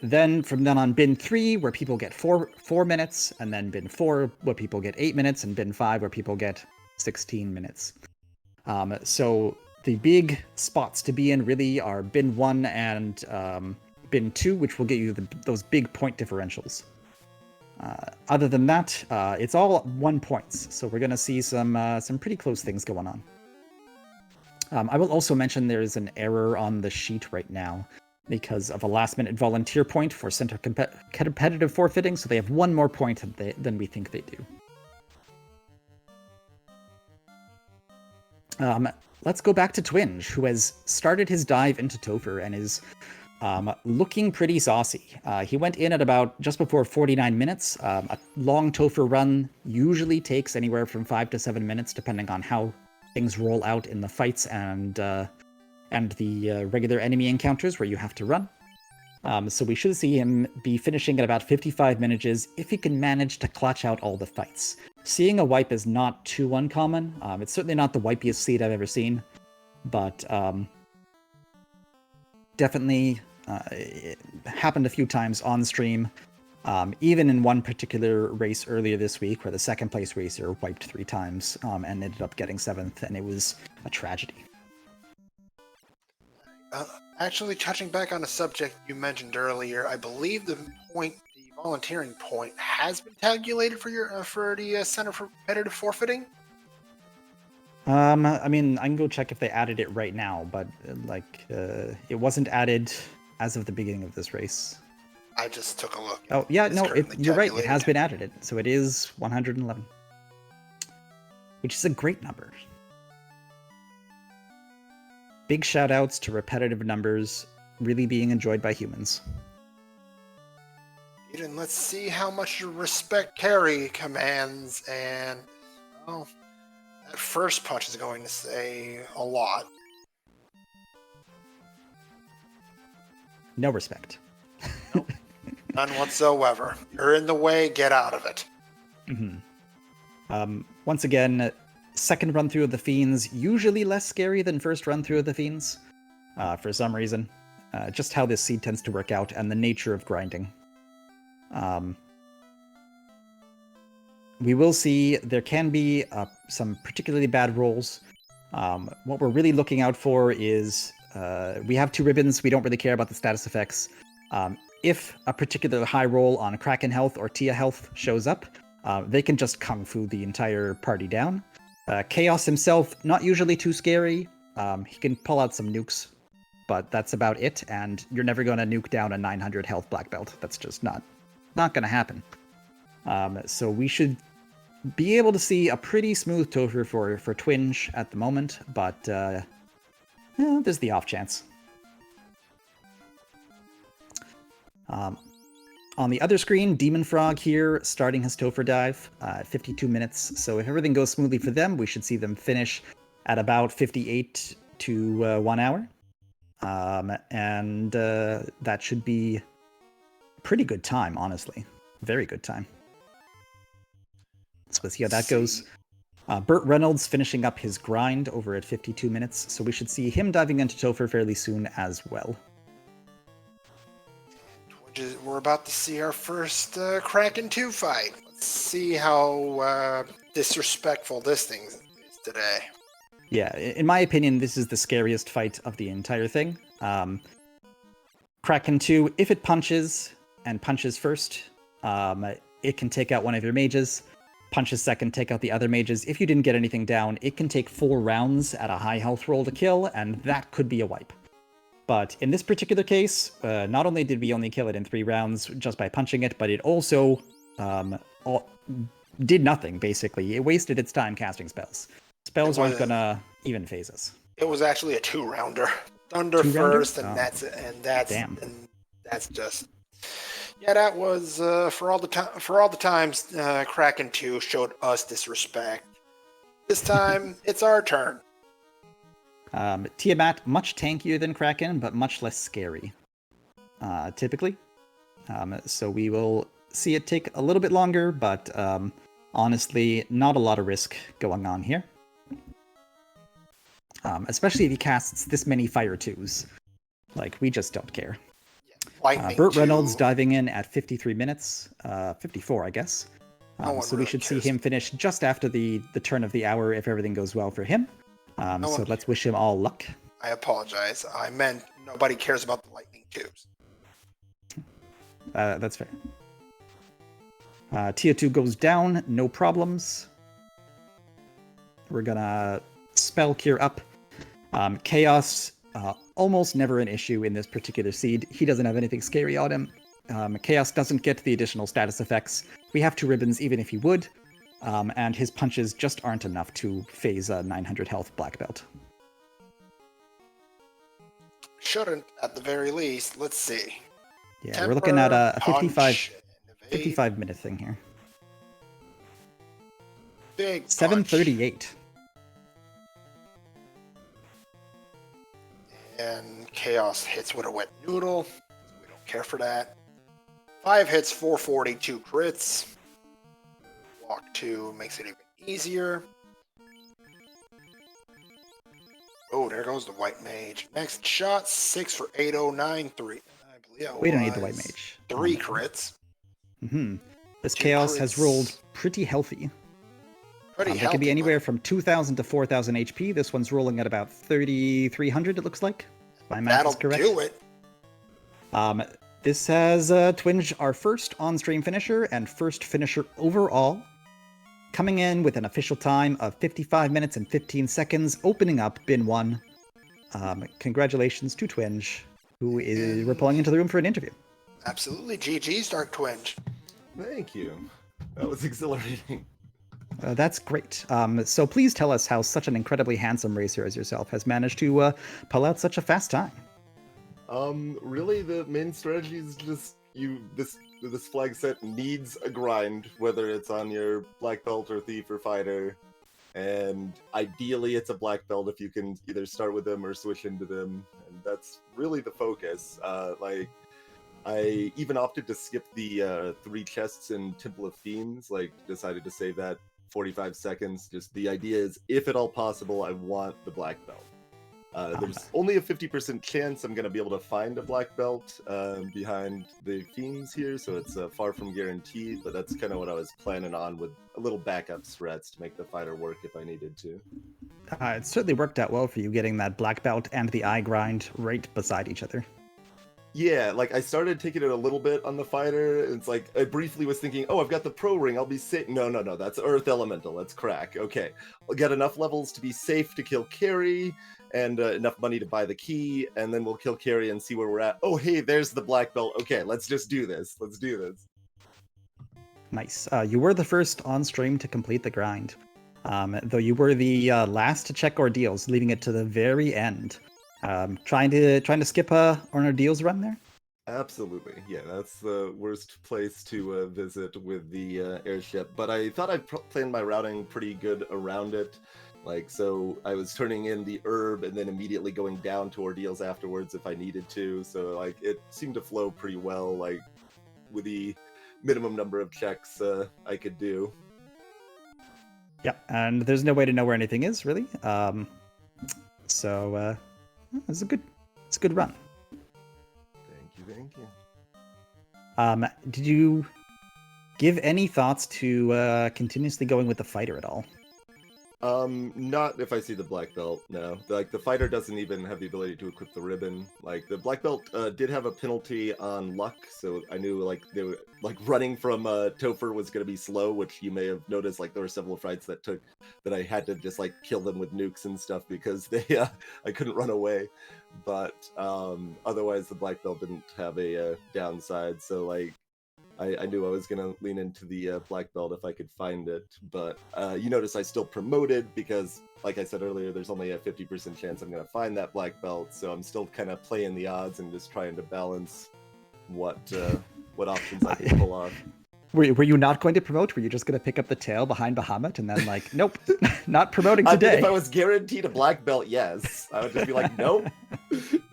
Then from then on, bin 3, where people get 4 minutes, and then bin 4, where people get 8 minutes, and bin 5, where people get 16 minutes. So the big spots to be in really are bin 1 and bin 2, which will get you those big point differentials. Other than that, it's all 1 points, so we're going to see some pretty close things going on. I will also mention there's an error on the sheet right now because of a last-minute volunteer point for center competitive forfeiting, so they have 1 more point than we think they do. Let's go back to Twinge, who has started his dive into Topher and is looking pretty saucy. He went in at about just before 49 minutes. A long Topher run usually takes anywhere from 5 to 7 minutes, depending on how things roll out in the fights and the regular enemy encounters where you have to run. So we should see him be finishing at about 55 minutes if he can manage to clutch out all the fights. Seeing a wipe is not too uncommon. It's certainly not the wipiest seed I've ever seen, but definitely it happened a few times on stream. Even in one particular race earlier this week where the second place racer wiped 3 times and ended up getting 7th, and it was a tragedy. Actually, touching back on a subject you mentioned earlier, I believe the volunteering point has been calculated for the Center for Competitive Forfeiting. I mean, I can go check if they added it right now, but it wasn't added as of the beginning of this race. I just took a look. Oh yeah, no, you're right. It has been added, so it is 111, which is a great number. Big shout outs to repetitive numbers really being enjoyed by humans. And let's see how much you respect carry commands, and well, that first punch is going to say a lot. No respect. Nope. None whatsoever. You're in the way, get out of it. Mm-hmm. Once again, second run through of the Fiends, usually less scary than first run through of the Fiends, for some reason. Just how this seed tends to work out and the nature of grinding. We will see there can be some particularly bad rolls. What we're really looking out for is we have 2 ribbons. We don't really care about the status effects. If a particular high roll on Kraken Health or Tia Health shows up, they can just Kung Fu the entire party down. Chaos himself, not usually too scary. He can pull out some nukes, but that's about it, and you're never going to nuke down a 900 health black belt. That's just not going to happen. So we should be able to see a pretty smooth Topher for Twinge at the moment, but there's the off chance. On the other screen, Demon Frog here starting his Topher dive at 52 minutes. So if everything goes smoothly for them, we should see them finish at about 58 to 1 hour. And that should be pretty good time, honestly. Very good time. So let's see how that goes. Burt Reynolds finishing up his grind over at 52 minutes, so we should see him diving into Topher fairly soon as well. We're about to see our first Kraken 2 fight. Let's see how disrespectful this thing is today. Yeah, in my opinion, this is the scariest fight of the entire thing. Kraken 2, if it punches, and punches first, it can take out one of your mages. Punches second, take out the other mages. If you didn't get anything down, it can take 4 rounds at a high health roll to kill, and that could be a wipe. But in this particular case, not only did we only kill it in 3 rounds just by punching it, but it also did nothing, basically. It wasted its time casting spells. Spells aren't gonna even phase us. It was actually a 2-rounder. Thunder first, and that's it. And that's just... Yeah, that was for all the times Kraken 2 showed us disrespect. This time, it's our turn. Tiamat, much tankier than Kraken, but much less scary, typically. So we will see it take a little bit longer, but honestly, not a lot of risk going on here. Especially if he casts this many Fire 2s. Like, we just don't care. Burt Reynolds diving in at 53 minutes, 54, I guess. So we should see him finish just after the turn of the hour if everything goes well for him. So let's wish him all luck. I apologize. I meant nobody cares about the lightning tubes. That's fair. Tier 2 goes down, no problems. We're gonna spell cure up. Chaos, almost never an issue in this particular seed. He doesn't have anything scary on him. Chaos doesn't get the additional status effects. We have 2 ribbons even if he would. And his punches just aren't enough to phase a 900 health black belt. Shouldn't, at the very least. Let's see. Yeah, Temper, we're looking at a 55 minute thing here. Big 738. And Chaos hits with a wet noodle. We don't care for that. 5 hits, 442 crits. Walk 2 makes it even easier. Oh, there goes the white mage. Next shot, 6 for 809. 3. I believe we don't need the white mage. 3 crits. Mm-hmm. This Chaos has rolled pretty healthy. It could be anywhere from 2,000 to 4,000 HP. This one's rolling at about 3,300, it looks like. If my math is correct. That'll do it. This has Twinge, our first on-stream finisher and first finisher overall. Coming in with an official time of 55 minutes and 15 seconds, opening up Bin 1. Congratulations to Twinge, who we're pulling into the room for an interview. Absolutely. GG's, Dark Twinge. Thank you. That was exhilarating. That's great. So please tell us how such an incredibly handsome racer as yourself has managed to pull out such a fast time. Really, the main strategy is just this flag set needs a grind, whether it's on your black belt or thief or fighter, and ideally it's a black belt if you can either start with them or switch into them, and that's really the focus. I even opted to skip the 3 chests in Temple of Fiends, decided to save that 45 seconds. Just the idea is, if at all possible, I want the black belt. There's only a 50% chance I'm going to be able to find a black belt behind the Fiends here, so it's far from guaranteed, but that's kind of what I was planning on, with a little backup strats to make the fighter work if I needed to. It certainly worked out well for you, getting that black belt and the eye grind right beside each other. Yeah, I started taking it a little bit on the fighter. It's I briefly was thinking, oh, I've got the pro ring, I'll be safe. No, that's Earth Elemental, that's crack. Okay, I'll get enough levels to be safe to kill Carrie, and enough money to buy the key, and then we'll kill Carrie and see where we're at. Oh, hey, there's the black belt. Okay, let's just do this. Let's do this. Nice. You were the first on stream to complete the grind, though you were the last to check Ordeals, leaving it to the very end. Trying to skip an Ordeals run there? Absolutely, yeah. That's the worst place to visit with the airship. But I thought I planned my routing pretty good around it. Like, so I was turning in the herb and then immediately going down to Ordeals afterwards if I needed to. So like, it seemed to flow pretty well. Like, with the minimum number of checks I could do. Yeah, and there's no way to know where anything is really. So it's a good run. Thank you. Did you give any thoughts to continuously going with the fighter at all? Not if I see the black belt, no. Like, the fighter doesn't even have the ability to equip the ribbon. Like, the black belt did have a penalty on luck, so I knew, like, they were, like, running from Topher was gonna be slow, which you may have noticed, like, there were several fights that I had to just, like, kill them with nukes and stuff because they, I couldn't run away. But, otherwise the black belt didn't have a downside, so, like, I knew I was going to lean into the black belt if I could find it, but you notice I still promoted because, like I said earlier, there's only a 50% chance I'm going to find that black belt, so I'm still kind of playing the odds and just trying to balance what options I can pull off. Were you not going to promote? Were you just going to pick up the tail behind Bahamut and then like, nope, not promoting today? I mean, if I was guaranteed a black belt, yes. I would just be like, nope,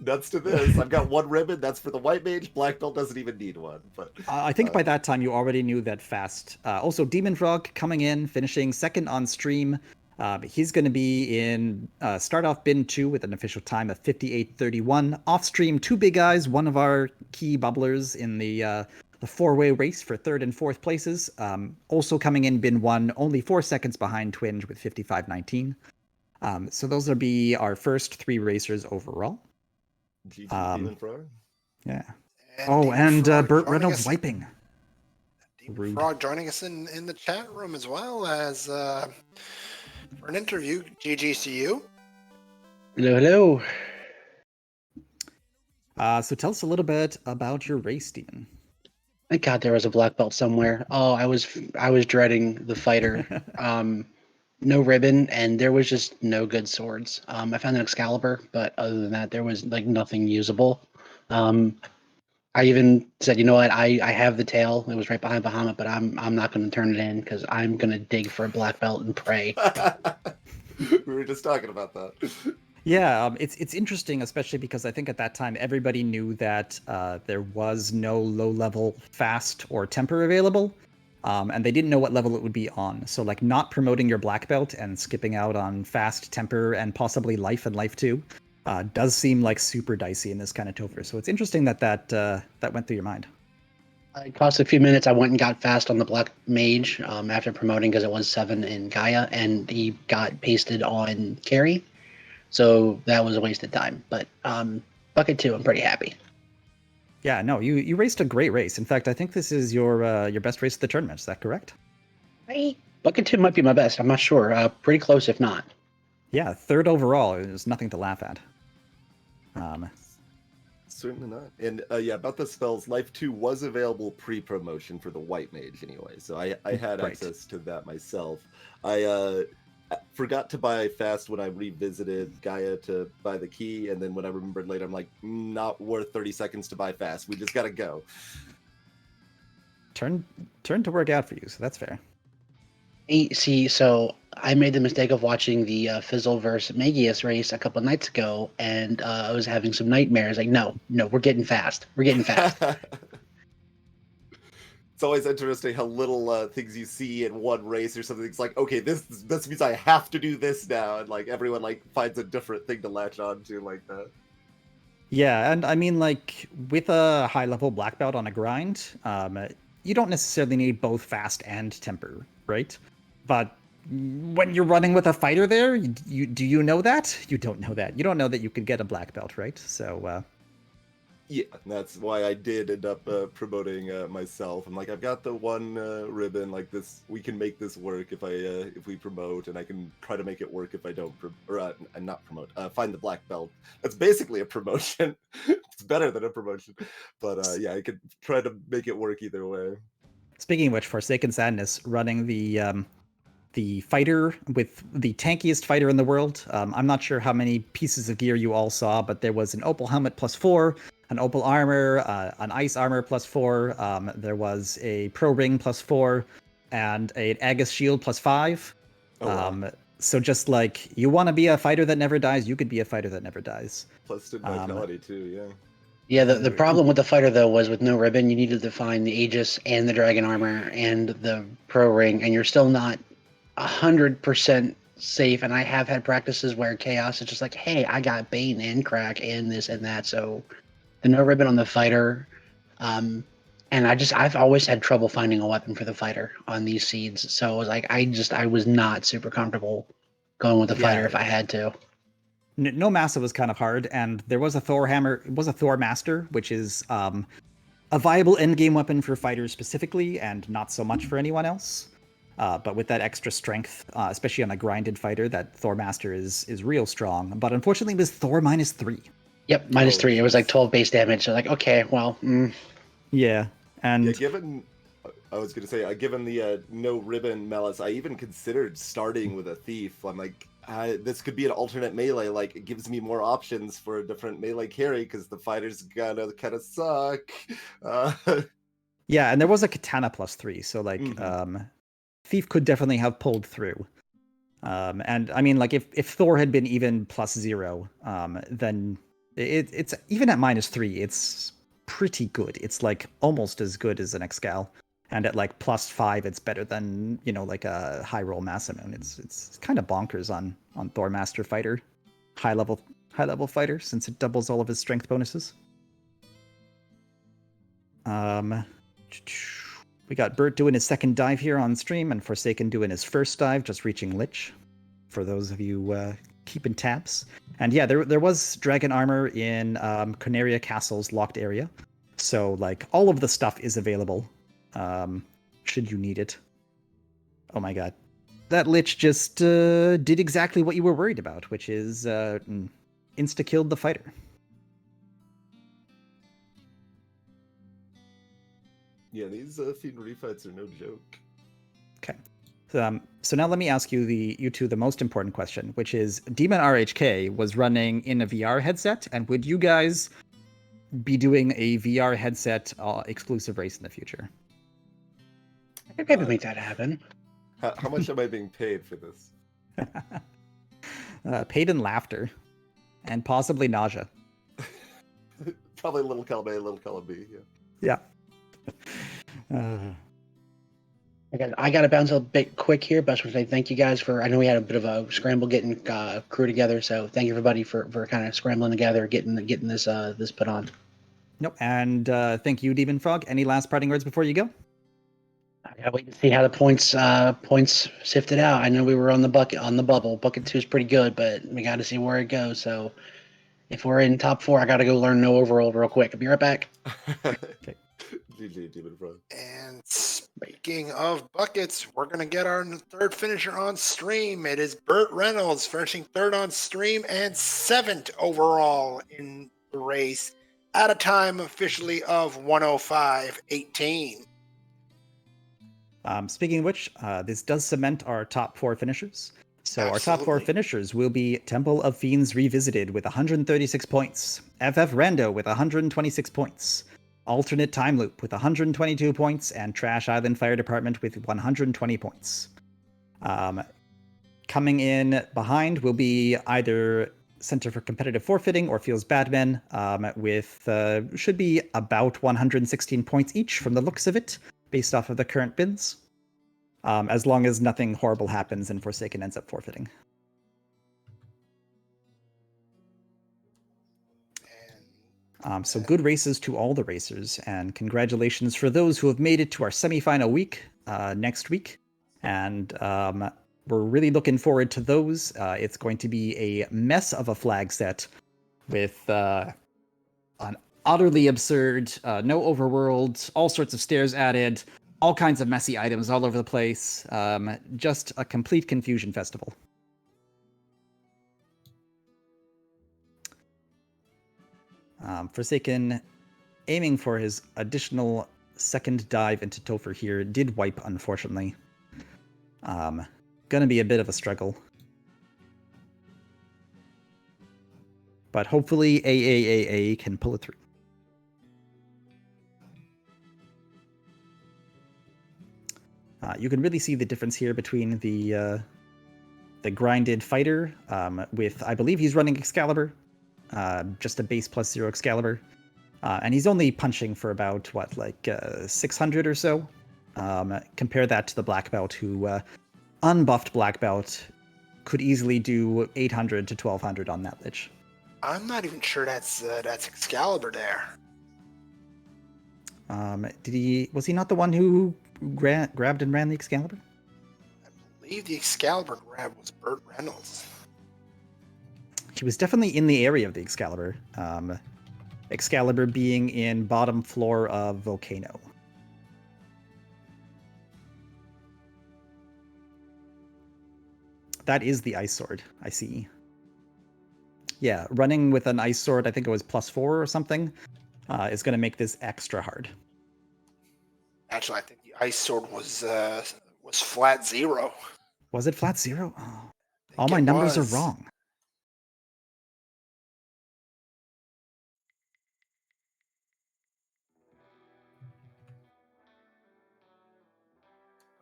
nuts to this. I've got one ribbon, that's for the white mage. Black belt doesn't even need one. But I think by that time you already knew that fast. Also, Demon Frog coming in, finishing second on stream. He's going to be in start off bin 2 with an official time of 58:31. Off stream, two big eyes, one of our key bubblers in the four-way race for third and fourth places. Also coming in bin 1, only 4 seconds behind Twinge with 55:19. So those will be our first 3 racers overall. GG Demon Frog. Yeah. And Burt Reynolds wiping. Demon Frog joining us in the chat room as well as for an interview. GGCU. Hello. So tell us a little bit about your race, Demon. Thank God there was a black belt somewhere. Oh, I was dreading the fighter. No ribbon, and there was just no good swords. I found an Excalibur, but other than that, there was like nothing usable. I even said, you know what, I have the tail. It was right behind Bahamut, but I'm not going to turn it in because I'm going to dig for a black belt and pray. We were just talking about that. Yeah, it's interesting, especially because I think at that time everybody knew that there was no low-level fast or temper available, and they didn't know what level it would be on. So, like, not promoting your black belt and skipping out on fast, temper, and possibly life and life 2 does seem like super dicey in this kind of Topher. So it's interesting that went through your mind. It cost a few minutes. I went and got fast on the black mage after promoting because it was 7 in Gaia, and he got pasted on carry. So that was a waste of time. But bucket 2, I'm pretty happy. Yeah, no, you raced a great race. In fact, I think this is your best race of the tournament. Is that correct? Bucket 2 might be my best. I'm not sure. Pretty close, if not. Yeah, third overall is nothing to laugh at. Certainly not. And yeah, about the spells, Life 2 was available pre-promotion for the White Mage anyway, so I had access to that myself. I forgot to buy fast when I revisited Gaia to buy the key, and then when I remembered later, I'm like, not worth 30 seconds to buy fast. We just gotta go. Turn to work out for you, so that's fair. See, so I made the mistake of watching the Fizzle versus Magius race a couple nights ago, and I was having some nightmares. Like, no, we're getting fast. We're getting fast. It's always interesting how little things you see in one race or something. It's like, okay, this means I have to do this now, and like everyone like finds a different thing to latch on to like that. Yeah, and I mean, like, with a high-level black belt on a grind, you don't necessarily need both fast and temper, right? But when you're running with a fighter there, do you know that? You don't know that. You don't know that you could get a black belt, right? So, yeah, that's why I did end up promoting myself. I'm like, I've got the one ribbon, like this, we can make this work if we promote, and I can try to make it work if I don't, not promote, find the black belt. That's basically a promotion. It's better than a promotion, but yeah, I could try to make it work either way. Speaking of which, Forsaken Sadness running the fighter with the tankiest fighter in the world. I'm not sure how many pieces of gear you all saw, but there was an Opal helmet +4, an opal armor, an ice armor +4. There was a pro ring +4, and an Aegis shield +5. Oh, wow. So just like you want to be a fighter that never dies, you could be a fighter that never dies. Plus vitality too, yeah. Yeah, the problem with the fighter though was with no ribbon, you needed to find the Aegis and the dragon armor and the pro ring, and you're still not 100% safe. And I have had practices where chaos is just like, hey, I got Bane and Crack and this and that, so the no ribbon on the fighter. And I've always had trouble finding a weapon for the fighter on these seeds. So it was like I was not super comfortable going with the fighter if I had to. No Massa was kind of hard, and there was a Thor hammer. It was a Thor Master, which is a viable endgame weapon for fighters specifically, and not so much for anyone else. But with that extra strength, especially on a grinded fighter, that Thor Master is real strong. But unfortunately, it was Thor -3. Yep, -3. It was like 12 base damage. So like, okay, well, yeah. And yeah, given the no ribbon malice, I even considered starting with a thief. I'm like, this could be an alternate melee. Like, it gives me more options for a different melee carry because the fighters gonna kind of suck. Yeah, and there was a katana +3, so like thief could definitely have pulled through. And I mean, like if Thor had been even +0, then it's even at -3, it's pretty good. It's like almost as good as an Excal, and at like +5, it's better than like a high roll Massamune. It's kind of bonkers on Thor Master Fighter, high level fighter, since it doubles all of his strength bonuses. We got Bert doing his second dive here on stream, and Forsaken doing his first dive, just reaching Lich. For those of you keeping tabs. And yeah, there was dragon armor in Corneria Castle's locked area. So like all of the stuff is available should you need it. Oh my god. That Lich just did exactly what you were worried about, which is insta-killed the fighter. Yeah, these Fiend refights are no joke. Okay. So now let me ask you two the most important question, which is Demon RHK was running in a VR headset, and would you guys be doing a VR headset exclusive race in the future? I could maybe make that happen. How much am I being paid for this? Paid in laughter, and possibly nausea. Probably a little column A, a little column B. Yeah. I got to bounce a bit quick here, but I just want to say thank you guys for. I know we had a bit of a scramble getting crew together, so thank you everybody for kind of scrambling together, getting this put on. Nope, and thank you, Demon Frog. Any last parting words before you go? I gotta wait to see how the points sifted out. I know we were on the bubble. Bucket 2 is pretty good, but we got to see where it goes. So if we're in top 4, I got to go learn no overall real quick. I'll be right back. Okay. GG, Demon Frog. And speaking of buckets, we're going to get our third finisher on stream. It is Burt Reynolds finishing third on stream and 7th overall in the race at a time officially of 105.18. Speaking of which, this does cement our top 4 finishers. So Absolutely. Our top 4 finishers will be Temple of Fiends Revisited with 136 points, FF Rando with 126 points, Alternate Time Loop with 122 points, and Trash Island Fire Department with 120 points. Coming in behind will be either Center for Competitive Forfeiting or Feels Bad Men, with should be about 116 points each from the looks of it, based off of the current bins. As long as nothing horrible happens and Forsaken ends up forfeiting. So good races to all the racers, and congratulations for those who have made it to our semifinal week next week. And we're really looking forward to those. It's going to be a mess of a flag set with an utterly absurd, no overworld, all sorts of stairs added, all kinds of messy items all over the place. Just a complete confusion festival. Forsaken, aiming for his additional second dive into Topher here, did wipe, unfortunately. Gonna be a bit of a struggle. But hopefully AAAA can pull it through. You can really see the difference here between the grinded fighter with, I believe he's running Excalibur, just a base +0 Excalibur. And he's only punching for about, 600 or so. Compare that to the Black Belt, who, unbuffed Black Belt, could easily do 800 to 1200 on that lich. I'm not even sure that's Excalibur there. Was he not the one who grabbed and ran the Excalibur? I believe the Excalibur grab was Burt Reynolds. He was definitely in the area of the Excalibur. Excalibur being in bottom floor of Volcano. That is the Ice Sword, I see. Yeah, running with an Ice Sword, I think it was +4 or something, is going to make this extra hard. Actually, I think the Ice Sword was flat 0. Was it flat 0? Oh. All my numbers are wrong.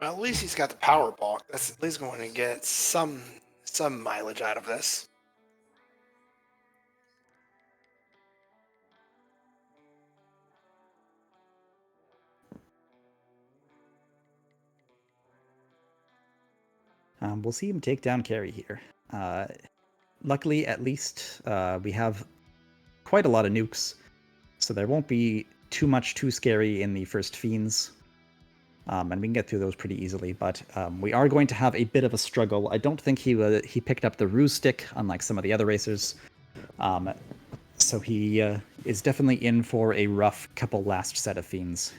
Well, at least he's got the power bulk. That's at least going to get some mileage out of this. We'll see him take down Carry here. Luckily, at least, we have quite a lot of nukes, so there won't be too scary in the first Fiends. And we can get through those pretty easily, but we are going to have a bit of a struggle. I don't think he picked up the Ruse Stick, unlike some of the other racers. So he is definitely in for a rough couple last set of Fiends.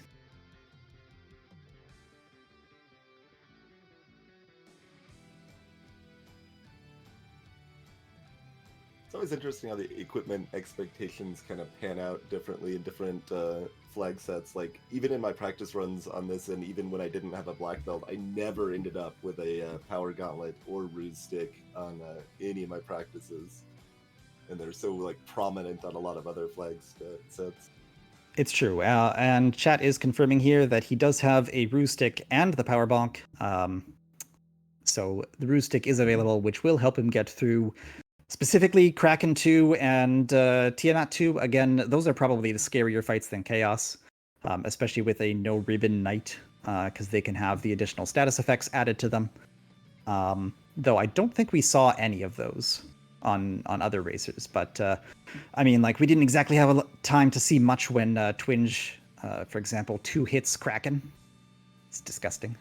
It's always interesting how the equipment expectations kind of pan out differently in different flag sets. Like, even in my practice runs on this, and even when I didn't have a black belt, I never ended up with a power gauntlet or ruse stick on any of my practices. And they're so, like, prominent on a lot of other flag sets. It's true, and chat is confirming here that he does have a ruse stick and the power bonk. So the ruse stick is available, which will help him get through specifically Kraken 2 and Tiamat 2. Again, those are probably the scarier fights than Chaos, especially with a no ribbon knight, because they can have the additional status effects added to them. Though I don't think we saw any of those on other racers. But I mean, like, we didn't exactly have time to see much when Twinge, for example, 2 hits Kraken. It's disgusting.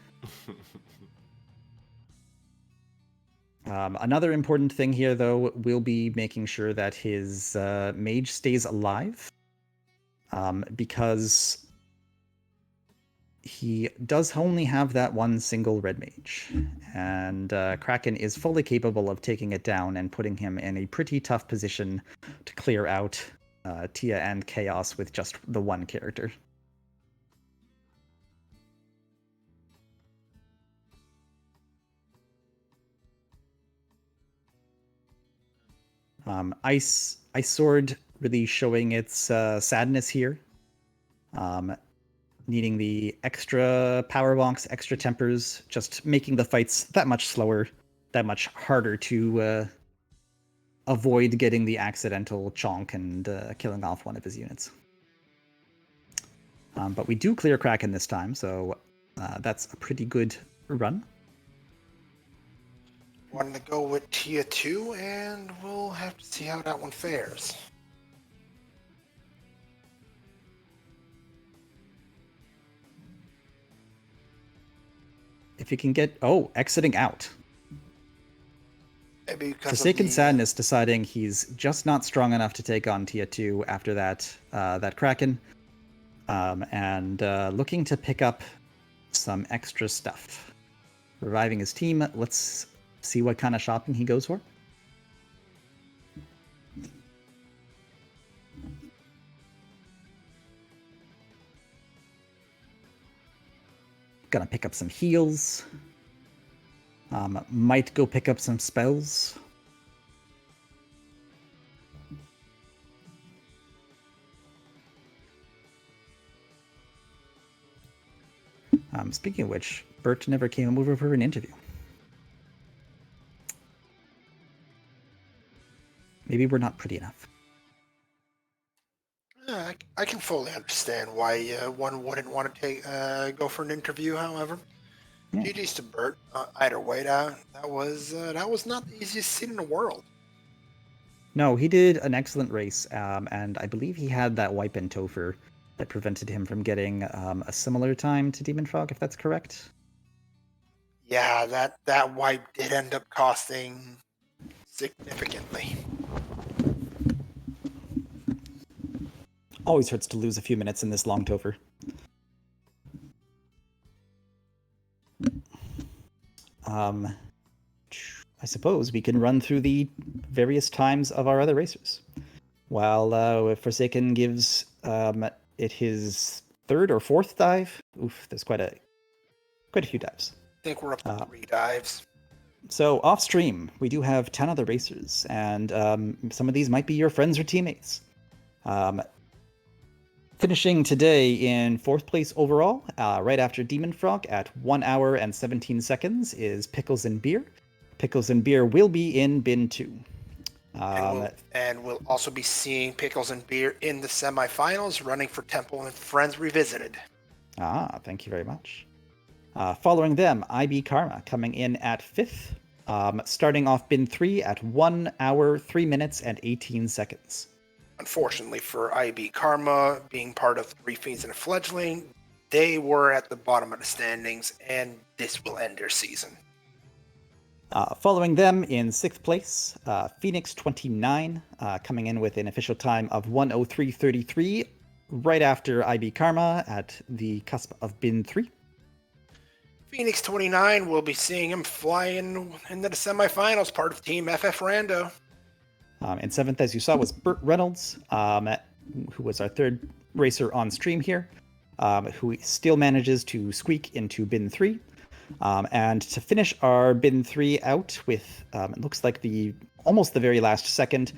Another important thing here, though, will be making sure that his mage stays alive, because he does only have that one single red mage, and Kraken is fully capable of taking it down and putting him in a pretty tough position to clear out Tia and Chaos with just the one character. Ice Sword really showing its sadness here. Needing the extra power bonks, extra tempers, just making the fights that much slower, that much harder to avoid getting the accidental chonk and killing off one of his units. But we do clear Kraken this time, so that's a pretty good run. Wanting to go with Tia 2, and we'll have to see how that one fares. If you can get... exiting out. Maybe because Forsaken Sadness deciding he's just not strong enough to take on Tia 2 after that Kraken. And looking to pick up some extra stuff. Reviving his team. Let's see what kind of shopping he goes for. Gonna pick up some heals. Might go pick up some spells. Speaking of which, Bert never came over for an interview. Maybe we're not pretty enough. I can fully understand why one wouldn't want to go for an interview. However, Yeah. GG's to Bert. Either way, that was not the easiest seat in the world. No, he did an excellent race, and I believe he had that wipe in Topher that prevented him from getting a similar time to Demon Frog, if that's correct. Yeah, that wipe did end up costing significantly. Always hurts to lose a few minutes in this long Topher. I suppose we can run through the various times of our other racers. While Forsaken gives it his third or fourth dive. Oof, there's quite a few dives. I think we're up to 3 dives. So off stream, we do have 10 other racers, and some of these might be your friends or teammates. Finishing today in 4th place overall, right after Demon Frog at 1 hour and 17 seconds is Pickles and Beer. Pickles and Beer will be in bin 2. And we'll also be seeing Pickles and Beer in the semifinals, running for Temple and Friends Revisited. Thank you very much. Following them, IB Karma coming in at 5th, starting off bin 3 at 1 hour, 3 minutes, and 18 seconds. Unfortunately for IB Karma, being part of 3 Fiends and a Fledgling, they were at the bottom of the standings, and this will end their season. Following them in 6th place, Phoenix 29, coming in with an official time of 1:03:33, right after IB Karma at the cusp of bin 3. Phoenix 29, we'll be seeing him flying into the semifinals, part of Team FF Rando. In 7th, as you saw, was Burt Reynolds, who was our 3rd racer on stream here, who still manages to squeak into bin 3. And to finish our bin 3 out with, it looks like almost the very last second,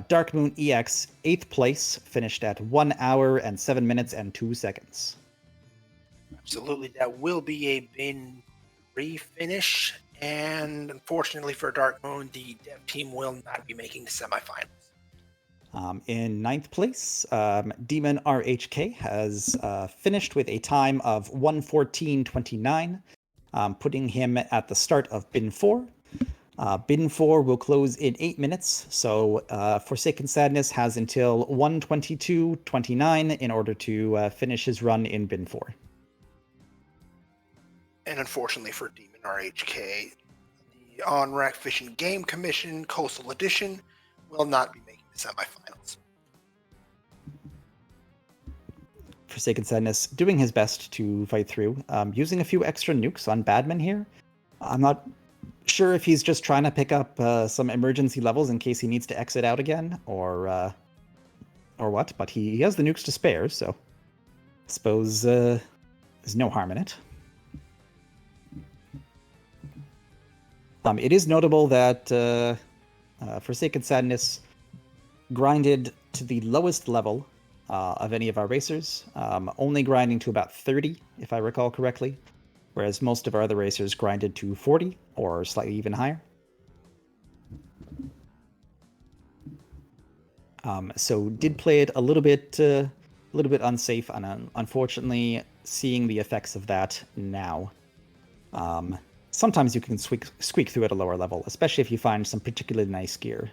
Dark Moon EX 8th place, finished at 1 hour and 7 minutes and 2 seconds. Absolutely, that will be a bin 3 finish. And unfortunately for Dark Moon, the dev team will not be making the semifinals. In 9th place, Demon RHK has finished with a time of 1:14:29, putting him at the start of bin 4. Bin 4 will close in 8 minutes, so Forsaken Sadness has until 1:22:29 in order to finish his run in bin 4. And unfortunately for Demon RHK, the On-Rack Fishing Game Commission Coastal Edition will not be making the semifinals. Forsaken Sadness doing his best to fight through, using a few extra nukes on Badman here. I'm not sure if he's just trying to pick up some emergency levels in case he needs to exit out again, or what, but he has the nukes to spare, so I suppose there's no harm in it. It is notable that Forsaken Sadness grinded to the lowest level of any of our racers, only grinding to about 30, if I recall correctly, whereas most of our other racers grinded to 40 or slightly even higher. So did play it a little bit unsafe, and unfortunately seeing the effects of that now. Sometimes you can squeak through at a lower level, especially if you find some particularly nice gear.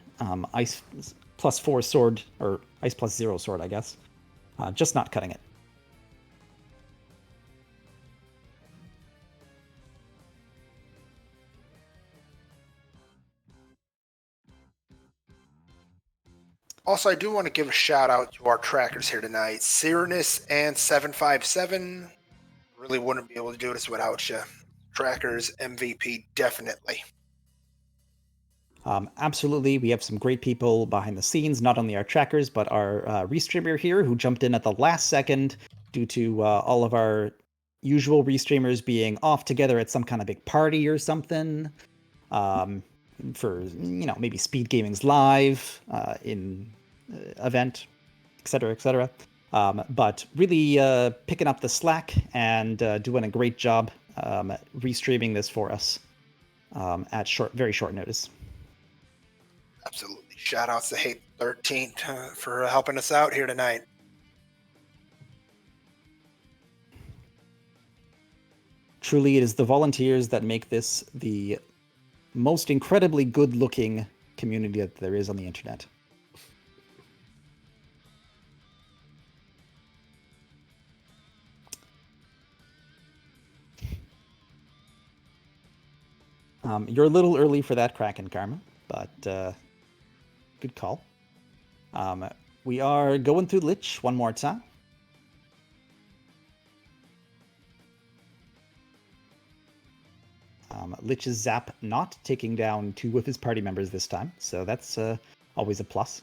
Ice +4 sword, or Ice +0 sword, I guess. Just not cutting it. Also, I do want to give a shout out to our trackers here tonight, Cyrenus and 757. Really wouldn't be able to do this without you. Trackers, MVP, definitely. Absolutely, we have some great people behind the scenes, not only our trackers, but our restreamer here who jumped in at the last second due to all of our usual restreamers being off together at some kind of big party or something. For, maybe Speed Gaming's live in event, etc., etc. But really picking up the slack and doing a great job restreaming this for us at very short notice. Absolutely. Shout outs to Hate 13th for helping us out here tonight. Truly, it is the volunteers that make this the most incredibly good-looking community that there is on the internet. You're a little early for that Kraken, Karma, but good call. We are going through Lich one more time. Lich's Zap not taking down 2 of his party members this time, so that's always a plus.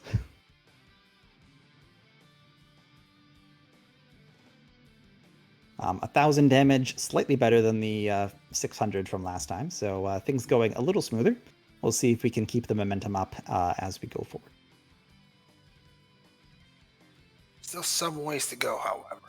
1,000 damage, slightly better than the 600 from last time, so things going a little smoother. We'll see if we can keep the momentum up as we go forward. Still some ways to go, however.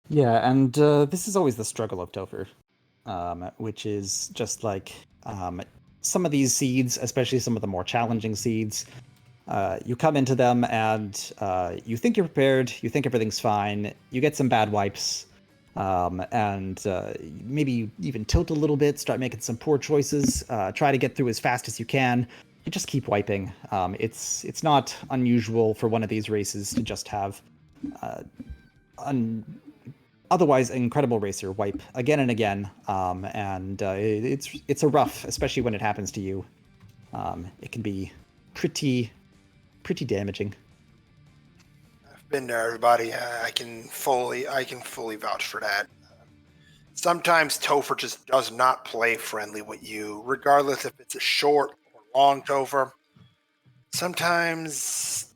Yeah, and this is always the struggle of Topher, which is just like some of these seeds, especially some of the more challenging seeds, you come into them and you think you're prepared, you think everything's fine, you get some bad wipes, and maybe even tilt a little bit, start making some poor choices, try to get through as fast as you can. You just keep wiping. It's not unusual for one of these races to just have otherwise incredible racer wipe again and again, and it's a rough, especially when it happens to you. It can be pretty damaging. I've been there, everybody. I can fully vouch for that. Sometimes Topher just does not play friendly with you, regardless if it's a short or long Topher. Sometimes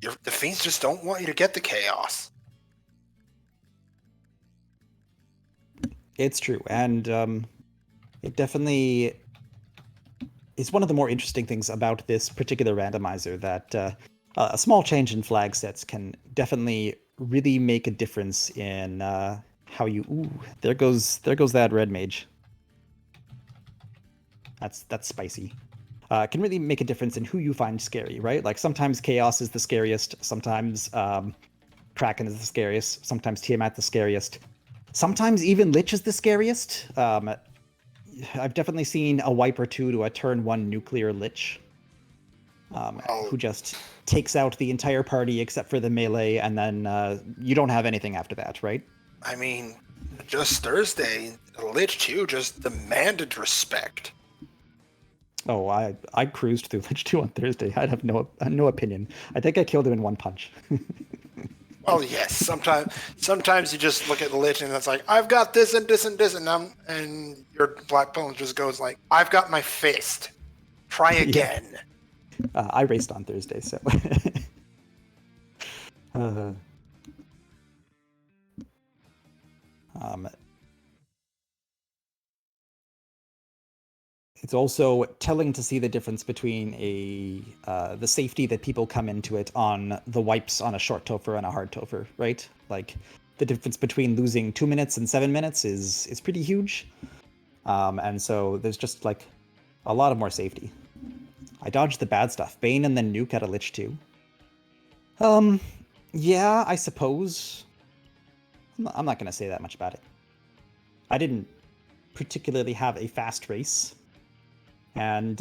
the fiends just don't want you to get the chaos. It's true, and it definitely is one of the more interesting things about this particular randomizer, that a small change in flag sets can definitely really make a difference in how you... Ooh, there goes that red mage. That's spicy. Can really make a difference in who you find scary, right? Like sometimes Chaos is the scariest, sometimes Kraken is the scariest, sometimes Tiamat the scariest. Sometimes even Lich is the scariest. I've definitely seen a wipe or two to a turn 1 nuclear Lich, who just takes out the entire party except for the melee, and then you don't have anything after that, right? I mean, just Thursday, the Lich 2 just demanded respect. Oh, I cruised through Lich 2 on Thursday. I'd have no opinion. I think I killed him in 1 punch. Well, yes. Sometimes you just look at the Lich and it's like, I've got this and this and this, and your Black Bone just goes like, I've got my fist. Try again. Yeah. I raced on Thursday, so. It's also telling to see the difference between the safety that people come into it on the wipes on a short Topher and a hard Topher, right? Like the difference between losing 2 minutes and 7 minutes is pretty huge. And so there's just like a lot of more safety. I dodged the bad stuff. Bane and then nuke at a Lich 2. Yeah, I suppose. I'm not going to say that much about it. I didn't particularly have a fast race. And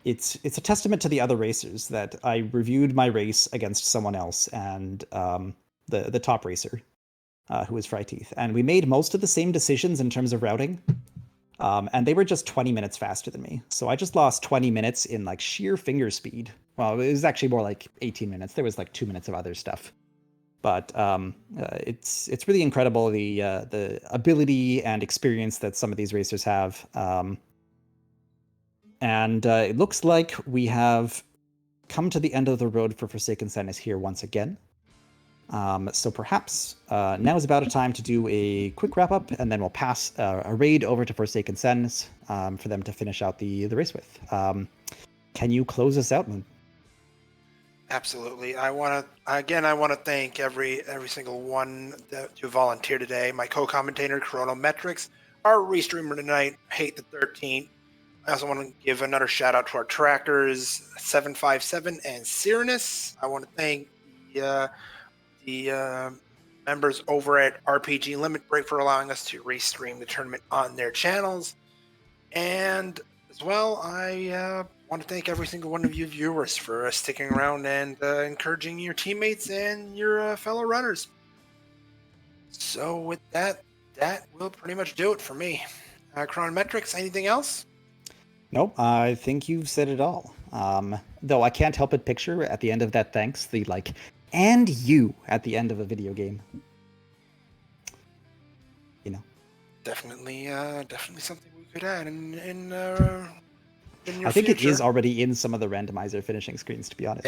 it's a testament to the other racers that I reviewed my race against someone else, and the top racer, who was Fryteeth. And we made most of the same decisions in terms of routing. And they were just 20 minutes faster than me. So I just lost 20 minutes in like sheer finger speed. Well, it was actually more like 18 minutes. There was like 2 minutes of other stuff. But it's really incredible, the ability and experience that some of these racers have. And it looks like we have come to the end of the road for Forsaken Sadness here once again. So perhaps now is about a time to do a quick wrap up, and then we'll pass a raid over to Forsaken Sadness for them to finish out the race with. Can you close us out, Moon? Absolutely. I want to thank every single one that you volunteered today. My co-commentator, Chronometrics, our restreamer tonight, Hate the 13th. I also want to give another shout out to our trackers, 757 and Cyrenus. I want to thank the members over at RPG Limit Break for allowing us to restream the tournament on their channels. And as well, I want to thank every single one of you viewers for sticking around and encouraging your teammates and your fellow runners. So with that will pretty much do it for me. Chronometrics, anything else? Nope, I think you've said it all. Though I can't help but picture at the end of that thanks, the like, and you at the end of a video game. You know. Definitely something we could add in your I think future. it is already in some of the randomizer finishing screens, to be honest.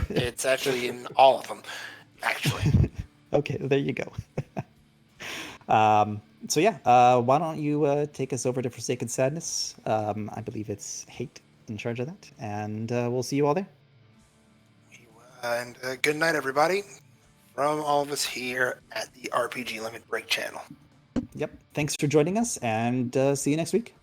It's actually in all of them, actually. Okay, there you go. So yeah, why don't you take us over to Forsaken Sadness? I believe it's Hate in charge of that, and we'll see you all there. And good night, everybody, from all of us here at the RPG Limit Break channel. Yep, thanks for joining us, and see you next week.